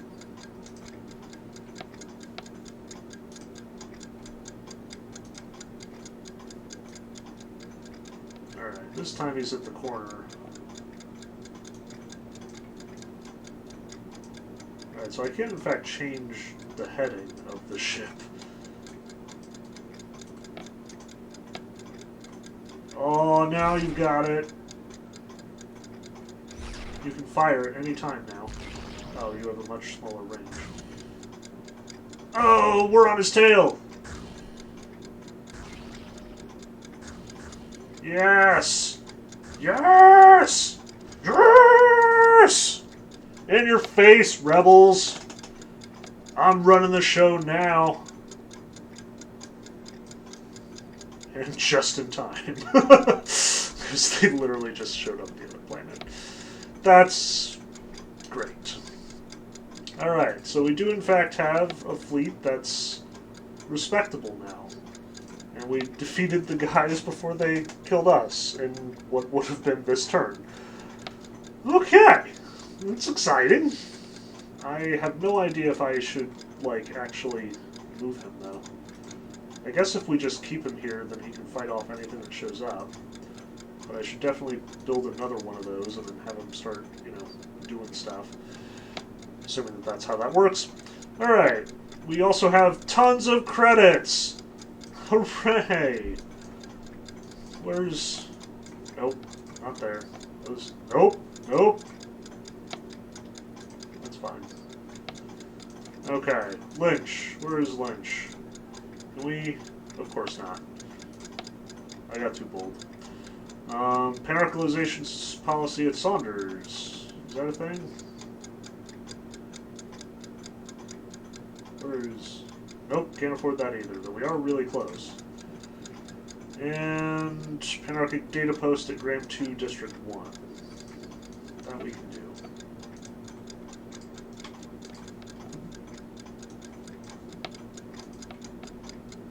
Alright, this time he's at the corner. Alright, so I can in fact change the heading of the ship. Oh, now you've got it. You can fire at any time now. Oh, you have a much smaller range. Oh, we're on his tail! Yes! Yes! Yes! In your face, rebels! I'm running the show now. And just in time. Because they literally just showed up on the other planet. That's great. Alright, so we do in fact have a fleet that's respectable now. And we defeated the guys before they killed us in what would have been this turn. Okay, that's exciting. I have no idea if I should, like, actually move him, though. I guess if we just keep him here, then he can fight off anything that shows up. But I should definitely build another one of those and then have him start, you know, doing stuff. Assuming that that's how that works. Alright, we also have tons of credits! Hooray! Where's... Nope, not there. Those... Nope, nope. That's fine. Okay, Lynch. Where is Lynch? Can we... Of course not. I got too bold. Panarchalization policy at Saunders. Is that a thing? Where is... Nope, can't afford that either, though we are really close. And Panarchic Data Post at Gram 2, District 1. That we can do.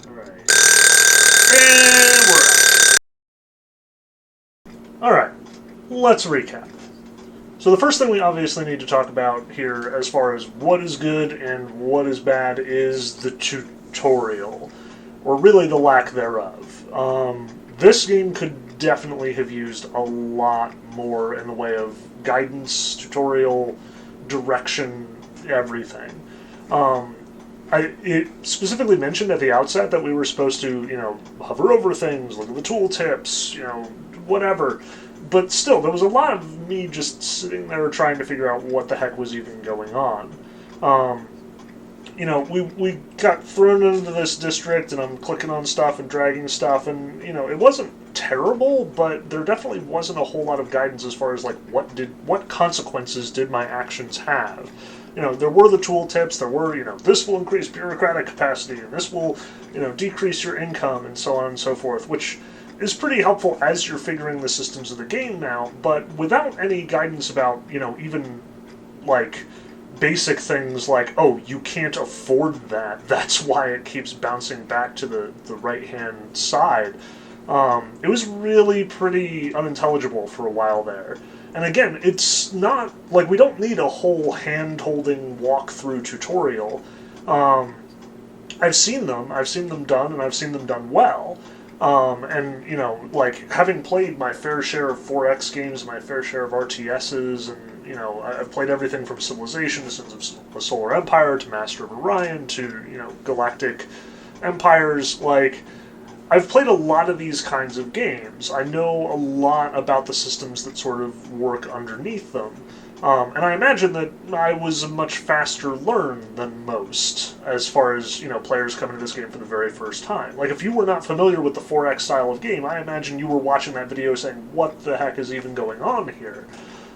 Alright. And we're out. Alright, let's recap. So the first thing we obviously need to talk about here as far as what is good and what is bad is the tutorial, or really the lack thereof. This game could definitely have used a lot more in the way of guidance, tutorial, direction, everything. It specifically mentioned at the outset that we were supposed to, you know, hover over things, look at the tooltips, you know, whatever. But still, there was a lot of me just sitting there trying to figure out what the heck was even going on. You know, we got thrown into this district, and I'm clicking on stuff and dragging stuff, and, you know, it wasn't terrible, but there definitely wasn't a whole lot of guidance as far as, like, what consequences did my actions have. You know, there were the tooltips, there were, you know, this will increase bureaucratic capacity, and this will, you know, decrease your income, and so on and so forth, which is pretty helpful as you're figuring the systems of the game now, but without any guidance about, you know, even, like, basic things like, oh, you can't afford that, that's why it keeps bouncing back to the right-hand side. It was really pretty unintelligible for a while there. And again, it's not, like, we don't need a whole hand-holding walkthrough tutorial. I've seen them done, and I've seen them done well. And, you know, like, having played my fair share of 4X games, my fair share of RTSs, and, you know, I've played everything from Civilization to Sins of the Solar Empire to Master of Orion to, you know, Galactic Empires. Like, I've played a lot of these kinds of games. I know a lot about the systems that sort of work underneath them. And I imagine that I was a much faster learn than most, as far as, you know, players coming to this game for the very first time. Like, if you were not familiar with the 4X style of game, I imagine you were watching that video saying, what the heck is even going on here?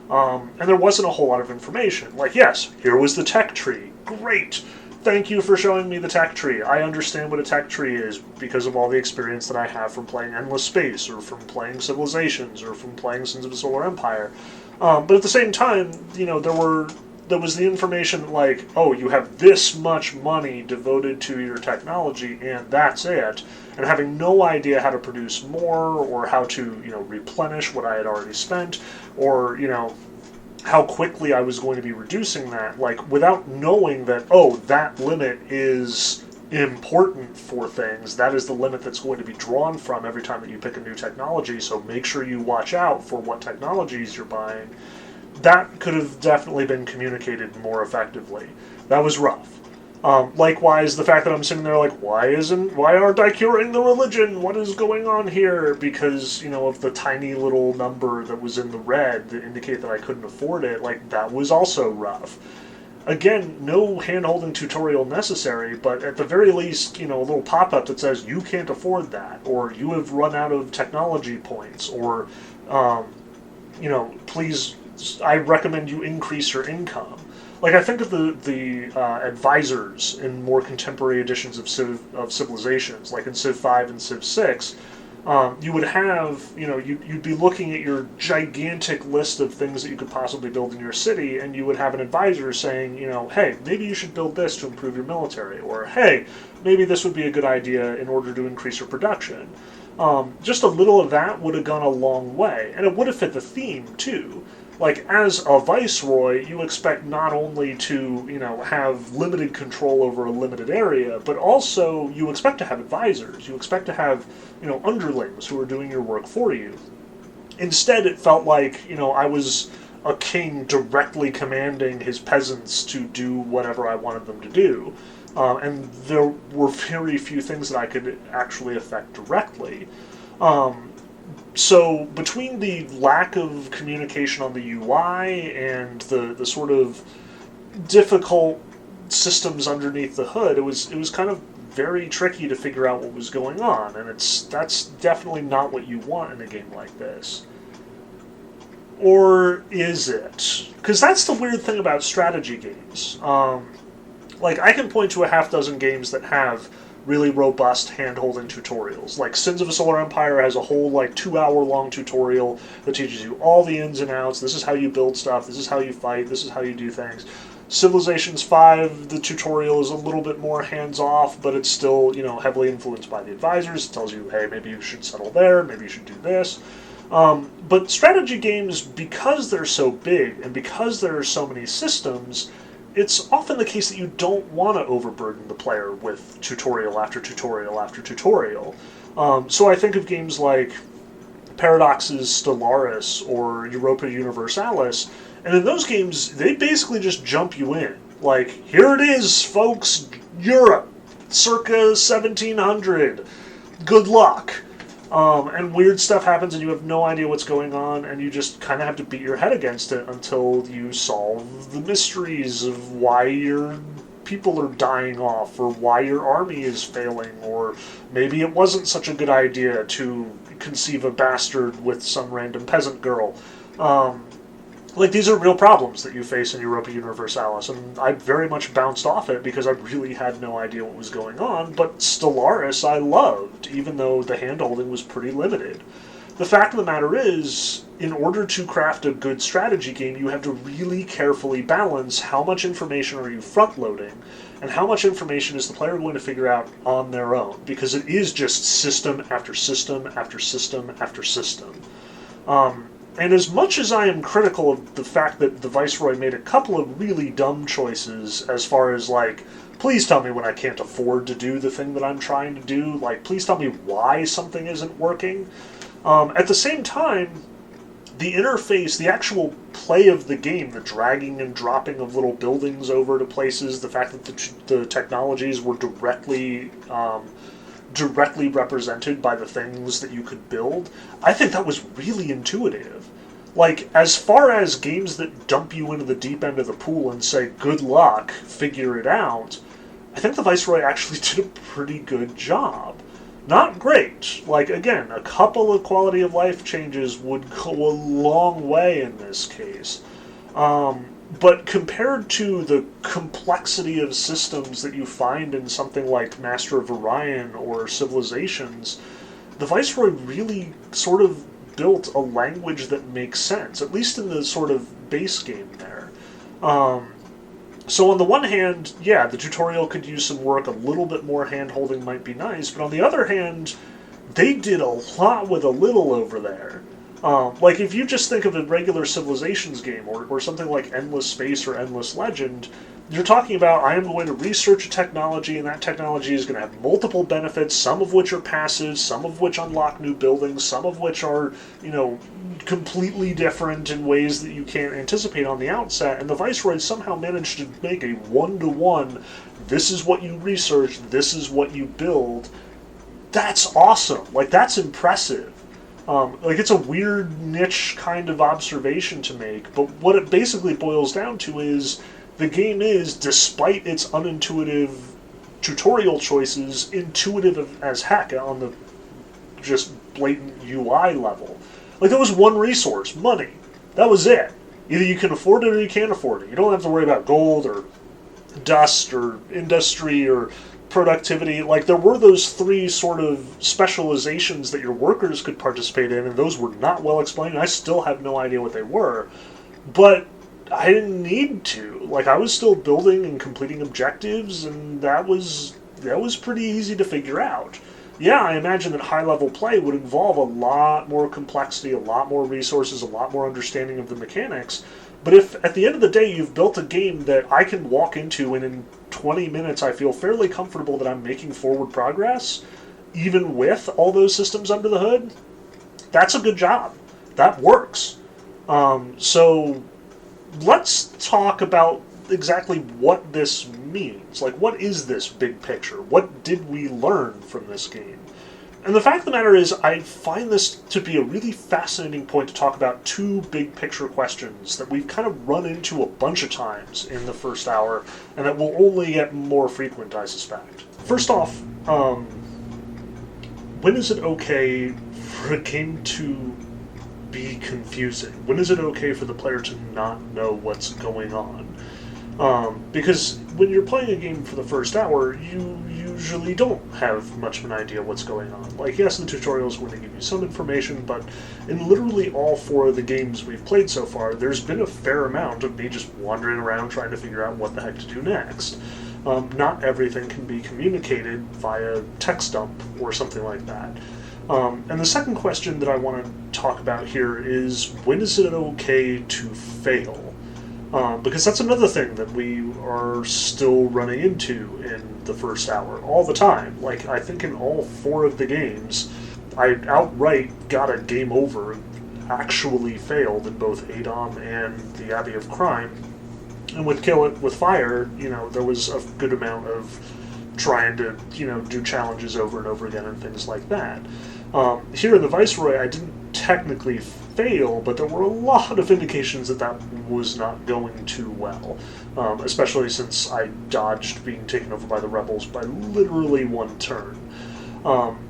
And there wasn't a whole lot of information. Like, yes, here was the tech tree. Great! Thank you for showing me the tech tree. I understand what a tech tree is because of all the experience that I have from playing Endless Space, or from playing Civilizations, or from playing Sins of the Solar Empire. But at the same time, you know, there was the information like, oh, you have this much money devoted to your technology, and that's it. And having no idea how to produce more, or how to, you know, replenish what I had already spent, or, you know, how quickly I was going to be reducing that, like, without knowing that, oh, that limit is important for things. That is the limit that's going to be drawn from every time that you pick a new technology, so make sure you watch out for what technologies you're buying. that could have definitely been communicated more effectively. That was rough. Likewise, the fact that I'm sitting there like, why aren't I curing the religion? What is going on here? Because, of the tiny little number that was in the red that indicate that I couldn't afford it, like, that was also rough. Again, no hand-holding tutorial necessary, but at the very least, a little pop-up that says, you can't afford that, or you have run out of technology points, or, please, I recommend you increase your income. Like, I think of the advisors in more contemporary editions of Civilizations, like in Civ 5 and Civ 6, you would have, you'd be looking at your gigantic list of things that you could possibly build in your city, and you would have an advisor saying, hey, maybe you should build this to improve your military, or hey, maybe this would be a good idea in order to increase your production. Just a little of that would have gone a long way, and it would have fit the theme, too. Like, as a viceroy, you expect not only to, have limited control over a limited area, but also you expect to have advisors. You expect to have, underlings who are doing your work for you. Instead, it felt like, I was a king directly commanding his peasants to do whatever I wanted them to do. And there were very few things that I could actually affect directly. So between the lack of communication on the UI and the sort of difficult systems underneath the hood, it was kind of very tricky to figure out what was going on, and that's definitely not what you want in a game like this. Or is it? Because that's the weird thing about strategy games. Like, I can point to a half dozen games that have really robust hand-holding tutorials. Like, Sins of a Solar Empire has a whole, 2-hour-long tutorial that teaches you all the ins and outs. This is how you build stuff. This is how you fight. This is how you do things. Civilizations 5, the tutorial is a little bit more hands-off, but it's still, heavily influenced by the advisors. It tells you, hey, maybe you should settle there, maybe you should do this. But strategy games, because they're so big, and because there are so many systems, it's often the case that you don't want to overburden the player with tutorial after tutorial after tutorial. So I think of games like Paradox's Stellaris or Europa Universalis, and in those games, they basically just jump you in. Like, here it is, folks, Europe, circa 1700. Good luck. And weird stuff happens and you have no idea what's going on, and you just kind of have to beat your head against it until you solve the mysteries of why your people are dying off, or why your army is failing, or maybe it wasn't such a good idea to conceive a bastard with some random peasant girl. These are real problems that you face in Europa Universalis, and I very much bounced off it because I really had no idea what was going on, but Stellaris I loved, even though the handholding was pretty limited. The fact of the matter is, in order to craft a good strategy game, you have to really carefully balance how much information are you front-loading, and how much information is the player going to figure out on their own, because it is just system after system after system after system. And as much as I am critical of the fact that the Viceroy made a couple of really dumb choices as far as, please tell me when I can't afford to do the thing that I'm trying to do, please tell me why something isn't working, at the same time, the interface, the actual play of the game, the dragging and dropping of little buildings over to places, the fact that the technologies were directly represented by the things that you could build, I think that was really intuitive. As far as games that dump you into the deep end of the pool and say, good luck, figure it out, I think the Viceroy actually did a pretty good job. Not great. Again, a couple of quality of life changes would go a long way in this case. But compared to the complexity of systems that you find in something like Master of Orion or Civilizations, the Viceroy really sort of built a language that makes sense, at least in the sort of base game there. So on the one hand, yeah, the tutorial could use some work, a little bit more hand-holding might be nice, but on the other hand, they did a lot with a little over there. Like, if you just think of a regular Civilizations game, or something like Endless Space or Endless Legend, you're talking about, I am going to research a technology, and that technology is going to have multiple benefits, some of which are passive, some of which unlock new buildings, some of which are, completely different in ways that you can't anticipate on the outset, and the Viceroy somehow managed to make a one-to-one, this is what you research, this is what you build. That's awesome. Like, that's impressive. It's a weird niche kind of observation to make, but what it basically boils down to is the game is, despite its unintuitive tutorial choices, intuitive as heck on the just blatant UI level. Like, there was one resource, money. That was it. Either you can afford it or you can't afford it. You don't have to worry about gold or dust or industry or productivity. Like, there were those three sort of specializations that your workers could participate in, and those were not well explained. I still have no idea what they were, but I didn't need to. Like, I was still building and completing objectives, and that was pretty easy to figure out. Yeah, I imagine that high-level play would involve a lot more complexity, a lot more resources, a lot more understanding of the mechanics. But if, at the end of the day, you've built a game that I can walk into and in 20 minutes I feel fairly comfortable that I'm making forward progress, even with all those systems under the hood, that's a good job. That works. So let's talk about exactly what this means. Like, what is this big picture? What did we learn from this game? And the fact of the matter is, I find this to be a really fascinating point to talk about two big picture questions that we've kind of run into a bunch of times in the first hour, and that will only get more frequent, I suspect. First off, when is it okay for a game to be confusing? When is it okay for the player to not know what's going on? Because when you're playing a game for the first hour, you usually don't have much of an idea what's going on. Like, yes, the tutorial is going to give you some information, but in literally all four of the games we've played so far, there's been a fair amount of me just wandering around trying to figure out what the heck to do next. Not everything can be communicated via text dump or something like that. And the second question that I want to talk about here is, when is it okay to fail? Because that's another thing that we are still running into in the first hour all the time. Like, I think in all four of the games, I outright got a game over, actually failed in both Adom and the Abbey of Crime. And with Kill It With Fire, there was a good amount of trying to, do challenges over and over again and things like that. Here in the Viceroy, I didn't technically fail, but there were a lot of indications that was not going too well, especially since I dodged being taken over by the rebels by literally one turn.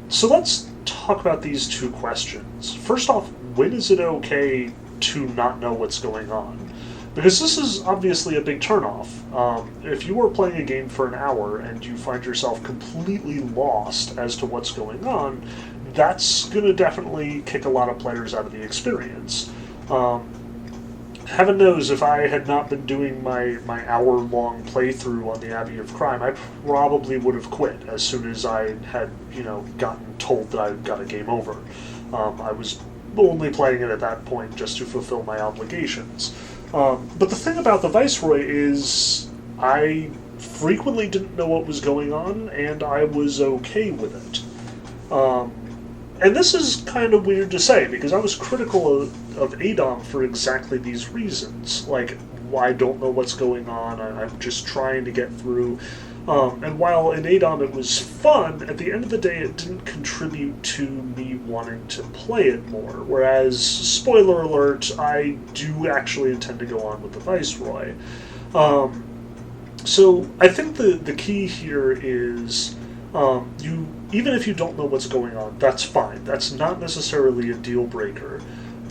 So let's talk about these two questions. First off, when is it okay to not know what's going on? Because this is obviously a big turnoff. If you are playing a game for an hour and you find yourself completely lost as to what's going on, that's going to definitely kick a lot of players out of the experience. Heaven knows, if I had not been doing my hour-long playthrough on the Abbey of Crime, I probably would have quit as soon as I had, gotten told that I got a game over. I was only playing it at that point just to fulfill my obligations. But the thing about the Viceroy is, I frequently didn't know what was going on, and I was okay with it. And this is kind of weird to say, because I was critical of Adom for exactly these reasons. Like, I don't know what's going on, I'm just trying to get through. And while in Adom it was fun, at the end of the day it didn't contribute to me wanting to play it more. Whereas, spoiler alert, I do actually intend to go on with the Viceroy. So I think the key here is, even if you don't know what's going on, that's fine. That's not necessarily a deal breaker.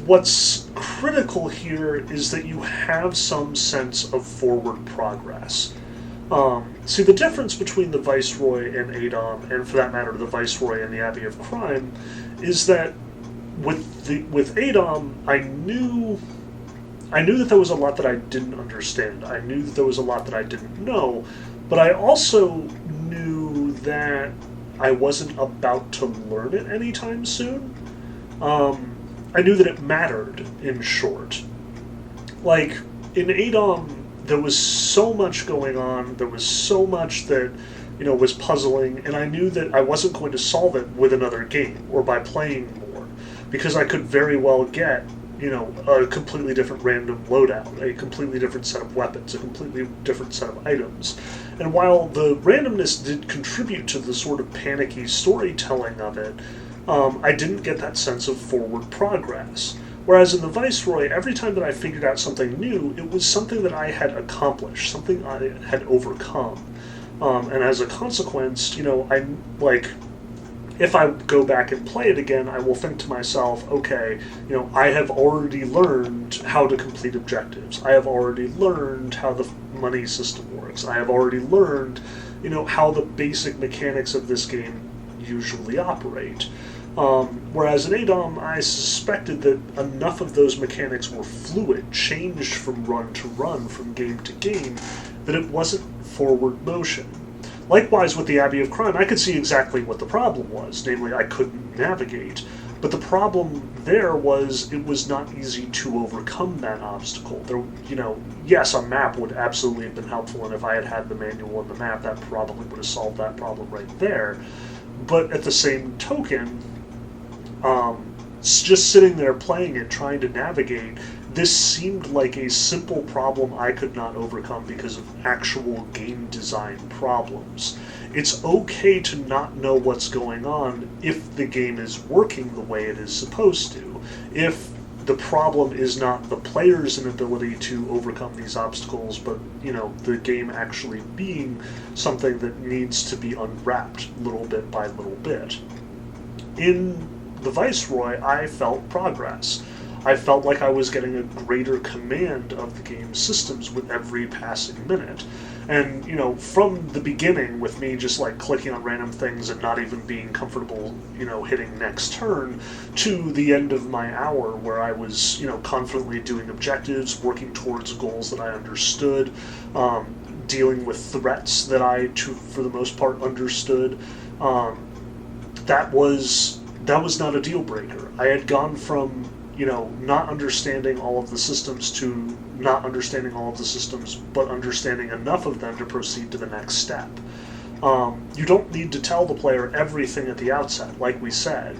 What's critical here is that you have some sense of forward progress. See, the difference between the Viceroy and Adom, and for that matter the Viceroy and the Abbey of Crime, is that with Adom, I knew that there was a lot that I didn't understand. I knew that there was a lot that I didn't know, but I also knew that I wasn't about to learn it anytime soon. I knew that it mattered, in short. Like, in ADOM, there was so much going on, there was so much that, was puzzling, and I knew that I wasn't going to solve it with another game, or by playing more, because I could very well get, a completely different random loadout, a completely different set of weapons, a completely different set of items. And while the randomness did contribute to the sort of panicky storytelling of it, I didn't get that sense of forward progress. Whereas in the Viceroy, every time that I figured out something new, it was something that I had accomplished, something I had overcome. And as a consequence, if I go back and play it again, I will think to myself, okay, I have already learned how to complete objectives. I have already learned how the money system works. I have already learned, how the basic mechanics of this game usually operate. Whereas in ADOM, I suspected that enough of those mechanics were fluid, changed from run to run, from game to game, that it wasn't forward motion. Likewise, with the Abbey of Crime, I could see exactly what the problem was, namely I couldn't navigate. But the problem there was it was not easy to overcome that obstacle. Yes, a map would absolutely have been helpful, and if I had had the manual and the map, that probably would have solved that problem right there. But at the same token, just sitting there playing it, trying to navigate, this seemed like a simple problem I could not overcome because of actual game design problems. It's okay to not know what's going on if the game is working the way it is supposed to. If the problem is not the player's inability to overcome these obstacles, but, the game actually being something that needs to be unwrapped little bit by little bit. In the Viceroy, I felt progress. I felt like I was getting a greater command of the game's systems with every passing minute. And, from the beginning, with me just clicking on random things and not even being comfortable, hitting next turn, to the end of my hour where I was, confidently doing objectives, working towards goals that I understood, dealing with threats that I, for the most part, understood, that was not a deal breaker. I had gone from not understanding all of the systems to not understanding all of the systems, but understanding enough of them to proceed to the next step. You don't need to tell the player everything at the outset, like we said.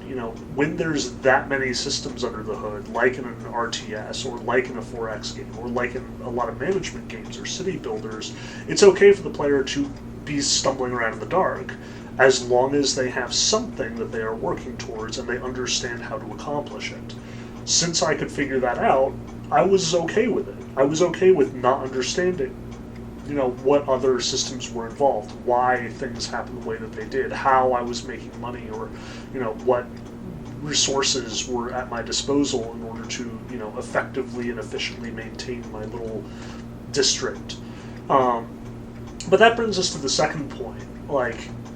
When there's that many systems under the hood, like in an RTS, or like in a 4X game, or like in a lot of management games or city builders, it's okay for the player to be stumbling around in the dark, as long as they have something that they are working towards and they understand how to accomplish it. Since I could figure that out, I was okay with it. I was okay with not understanding, what other systems were involved, why things happened the way that they did, how I was making money, or, what resources were at my disposal in order to, effectively and efficiently maintain my little district. But that brings us to the second point.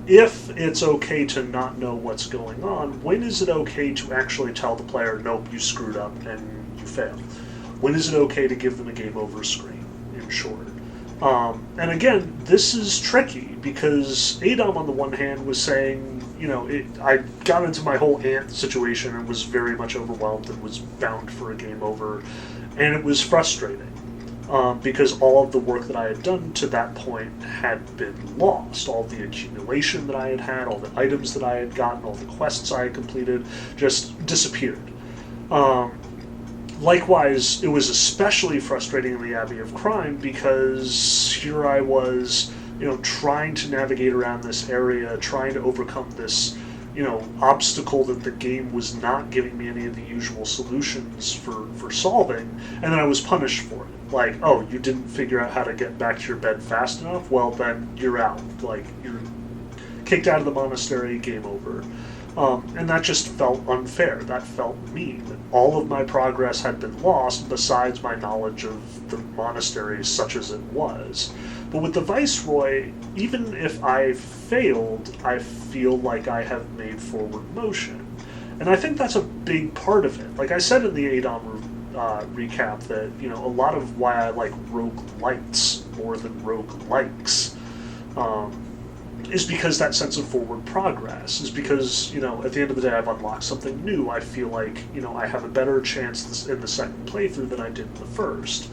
If it's okay to not know what's going on, when is it okay to actually tell the player, nope, you screwed up and you failed? When is it okay to give them a game over screen, in short? And again, this is tricky, because ADOM on the one hand was saying, I got into my whole ant situation and was very much overwhelmed and was bound for a game over, and it was frustrating. Because all of the work that I had done to that point had been lost. All the accumulation that I had, all the items that I had gotten, all the quests I had completed, just disappeared. Likewise, it was especially frustrating in the Abbey of Crime, because here I was, trying to navigate around this area, trying to overcome this, obstacle that the game was not giving me any of the usual solutions for solving, and then I was punished for it. Oh, you didn't figure out how to get back to your bed fast enough? Well, then you're out. You're kicked out of the monastery, game over. And that just felt unfair. That felt mean. All of my progress had been lost, besides my knowledge of the monastery such as it was. But with the Viceroy, even if I failed, I feel like I have made forward motion. And I think that's a big part of it. Like I said in the ADOM recap, that, a lot of why I like roguelites more than roguelikes is because that sense of forward progress is because, at the end of the day, I've unlocked something new. I feel like, I have a better chance in the second playthrough than I did in the first.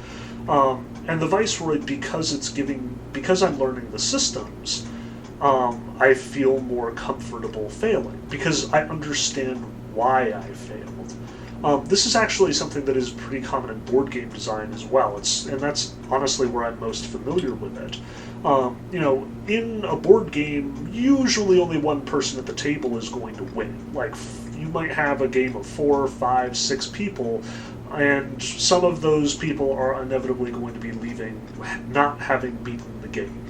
And the Viceroy, because I'm learning the systems, I feel more comfortable failing because I understand why I failed. This is actually something that is pretty common in board game design as well. And that's honestly where I'm most familiar with it. In a board game, usually only one person at the table is going to win. Like, you might have a game of 4, 5, 6 people, and some of those people are inevitably going to be leaving not having beaten the game,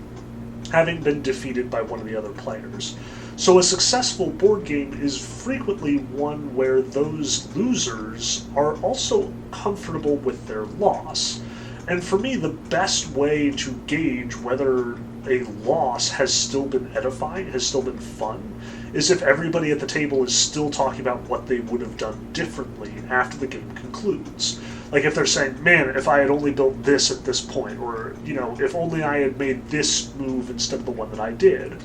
having been defeated by one of the other players. So a successful board game is frequently one where those losers are also comfortable with their loss. And for me, the best way to gauge whether a loss has still been edifying, has still been fun, is if everybody at the table is still talking about what they would have done differently after the game concludes. Like if they're saying, man, if I had only built this at this point, or, if only I had made this move instead of the one that I did.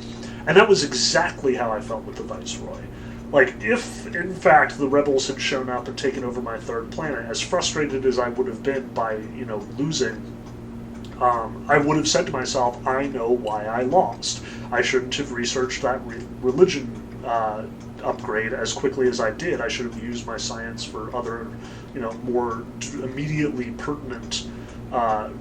And that was exactly how I felt with the Viceroy. Like, if, in fact, the rebels had shown up and taken over my third planet, as frustrated as I would have been by, losing, I would have said to myself, I know why I lost. I shouldn't have researched that religion upgrade as quickly as I did. I should have used my science for other, more immediately pertinent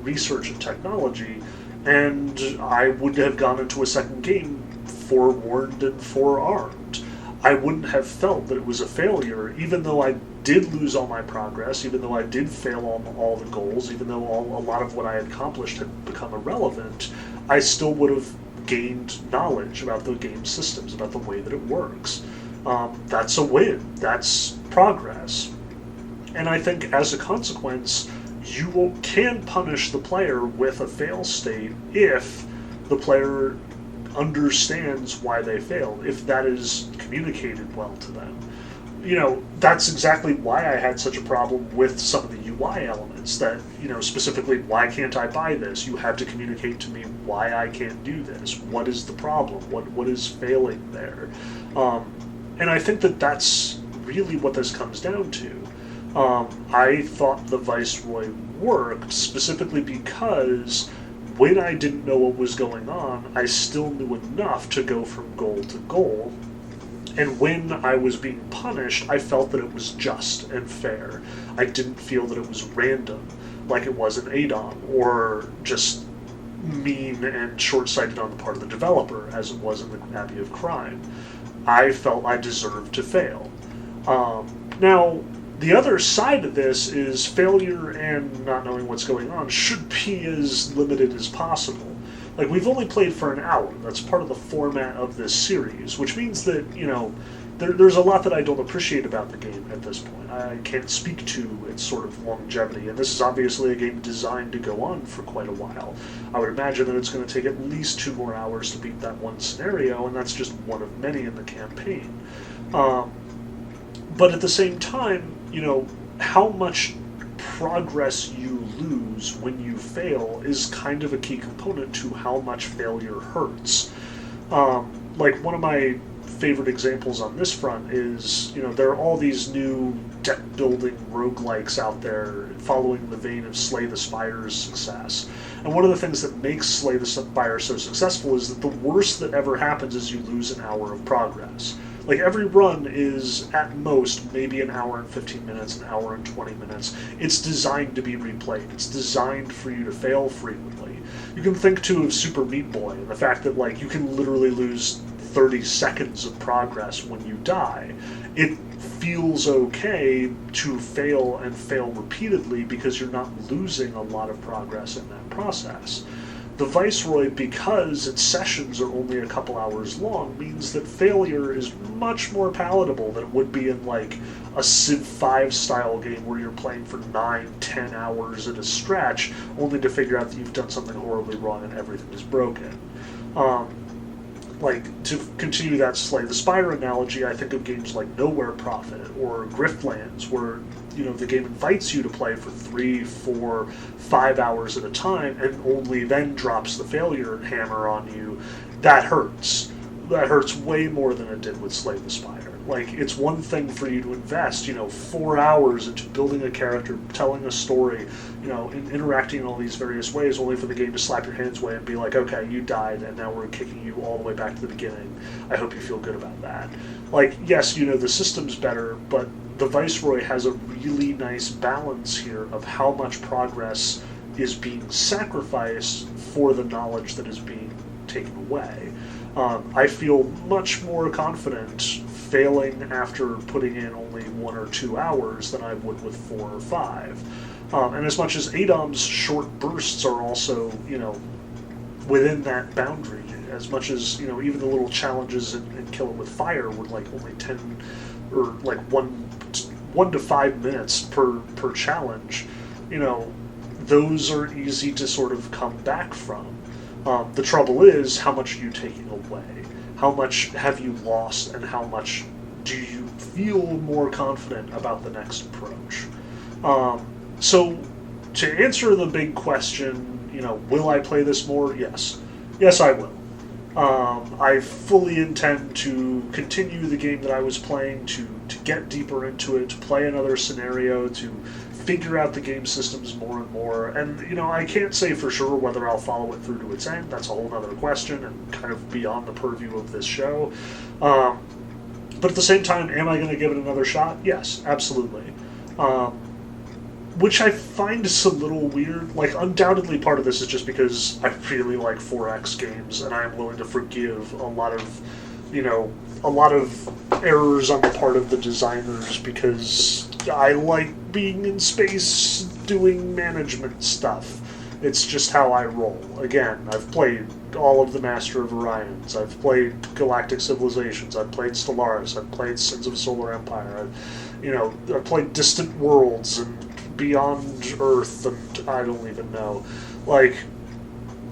research and technology, and I would have gone into a second game forewarned and forearmed. I wouldn't have felt that it was a failure, even though I did lose all my progress, even though I did fail on all the goals, even though a lot of what I had accomplished had become irrelevant. I still would have gained knowledge about the game systems, about the way that it works. That's a win. That's progress. And I think as a consequence, you can punish the player with a fail state if the player understands why they failed, if that is communicated well to them. That's exactly why I had such a problem with some of the UI elements that, specifically, why can't I buy this? You have to communicate to me why I can't do this. What is the problem? What is failing there? And I think that that's really what this comes down to. I thought the Viceroy worked specifically because when I didn't know what was going on, I still knew enough to go from goal to goal. And when I was being punished, I felt that it was just and fair. I didn't feel that it was random, like it was in ADOM, or just mean and short-sighted on the part of the developer, as it was in the Abbey of Crime. I felt I deserved to fail. Now, the other side of this is failure and not knowing what's going on should be as limited as possible. Like, we've only played for an hour. That's part of the format of this series, which means that, there's a lot that I don't appreciate about the game at this point. I can't speak to its sort of longevity, and this is obviously a game designed to go on for quite a while. I would imagine that it's going to take at least 2 more hours to beat that one scenario, and that's just one of many in the campaign. But at the same time, how much progress you lose when you fail is kind of a key component to how much failure hurts. Like, one of my favorite examples on this front is, there are all these new deck-building roguelikes out there following the vein of Slay the Spire's success. And one of the things that makes Slay the Spire so successful is that the worst that ever happens is you lose an hour of progress. Like, every run is, at most, maybe an hour and 15 minutes, an hour and 20 minutes. It's designed to be replayed. It's designed for you to fail frequently. You can think, too, of Super Meat Boy, and the fact that, you can literally lose 30 seconds of progress when you die. It feels okay to fail and fail repeatedly because you're not losing a lot of progress in that process. The Viceroy, because its sessions are only a couple hours long, means that failure is much more palatable than it would be in, a Civ 5 style game where you're playing for 9-10 hours at a stretch, only to figure out that you've done something horribly wrong and everything is broken. To continue that Slay the Spire analogy, I think of games like Nowhere Prophet or Griftlands, where the game invites you to play for 3, 4, 5 hours at a time, and only then drops the failure hammer on you that hurts. That hurts way more than it did with Slay the Spire. Like, it's one thing for you to invest, 4 hours into building a character, telling a story, interacting in all these various ways, only for the game to slap your hands away and be like, okay, you died, and now we're kicking you all the way back to the beginning. I hope you feel good about that. Like, yes, the system's better, but the Viceroy has a really nice balance here of how much progress is being sacrificed for the knowledge that is being taken away. I feel much more confident failing after putting in only 1 or 2 hours than I would with 4 or 5. And as much as Adom's short bursts are also, within that boundary, as much as, even the little challenges in Kill It With Fire were like only 10 or like 1 to 5 minutes per challenge, those are easy to sort of come back from. The trouble is, how much are you taking away? How much have you lost, and how much do you feel more confident about the next approach? So, to answer the big question, will I play this more? Yes. Yes, I will. I fully intend to continue the game that I was playing, to get deeper into it, to play another scenario, to figure out the game systems more and more. And, I can't say for sure whether I'll follow it through to its end. That's a whole other question and kind of beyond the purview of this show. But at the same time, am I going to give it another shot? Yes, absolutely. Which I find is a little weird. Like, undoubtedly part of this is just because I really like 4X games, and I am willing to forgive a lot of errors on the part of the designers, because I like being in space doing management stuff. It's just how I roll. Again, I've played all of the Master of Orions, I've played Galactic Civilizations, I've played Stellaris, I've played Sins of Solar Empire, I've played Distant Worlds and Beyond Earth, and I don't even know. Like,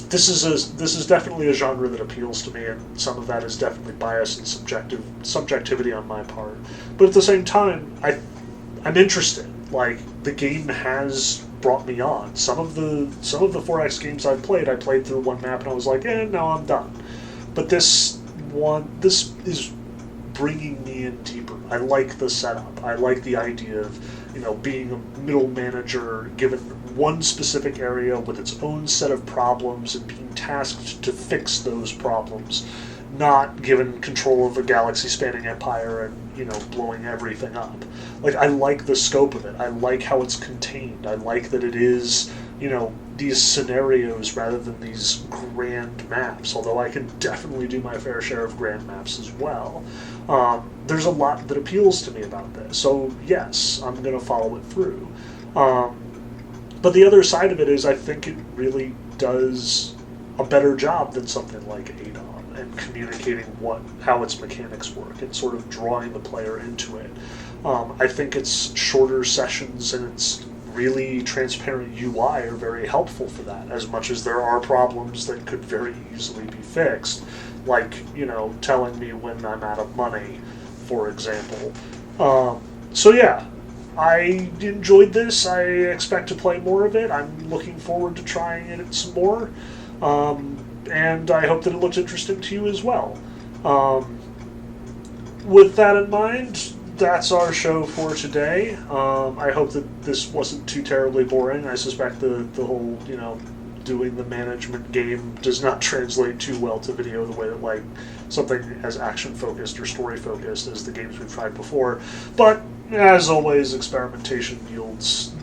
this is definitely a genre that appeals to me, and some of that is definitely bias and subjectivity on my part. But at the same time, I'm interested. Like, the game has brought me on. Some of the 4X games I played through one map and I was like, no, I'm done. But this is bringing me in deeper. I like the setup. I like the idea of, being a middle manager given one specific area with its own set of problems and being tasked to fix those problems, not given control of a galaxy-spanning empire and, blowing everything up. Like, I like the scope of it. I like how it's contained. I like that it is, these scenarios rather than these grand maps, although I can definitely do my fair share of grand maps as well. There's a lot that appeals to me about this, so yes, I'm going to follow it through. But the other side of it is I think it really does a better job than something like Adon and communicating how its mechanics work and sort of drawing the player into it. I think its shorter sessions and its really transparent UI are very helpful for that, as much as there are problems that could very easily be fixed, like, telling me when I'm out of money, for example. So yeah, I enjoyed this. I expect to play more of it. I'm looking forward to trying it some more. And I hope that it looks interesting to you as well. With that in mind, that's our show for today. I hope that this wasn't too terribly boring. I suspect the whole, doing the management game does not translate too well to video the way that, like, something as action-focused or story-focused as the games we've tried before. But, as always, experimentation yields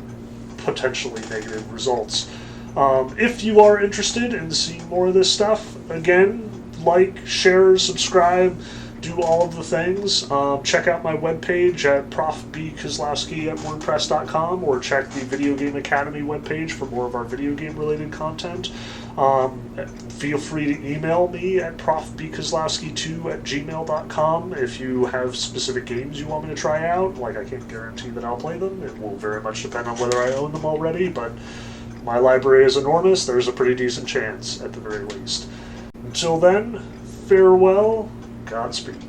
potentially negative results. If you are interested in seeing more of this stuff, again, like, share, subscribe, do all of the things. Check out my webpage at profbkozlowski@wordpress.com, or check the Video Game Academy webpage for more of our video game related content. Feel free to email me at profbkozlowski2@gmail.com if you have specific games you want me to try out. Like, I can't guarantee that I'll play them. It will very much depend on whether I own them already, but my library is enormous. There's a pretty decent chance, at the very least. Until then, farewell. Godspeed.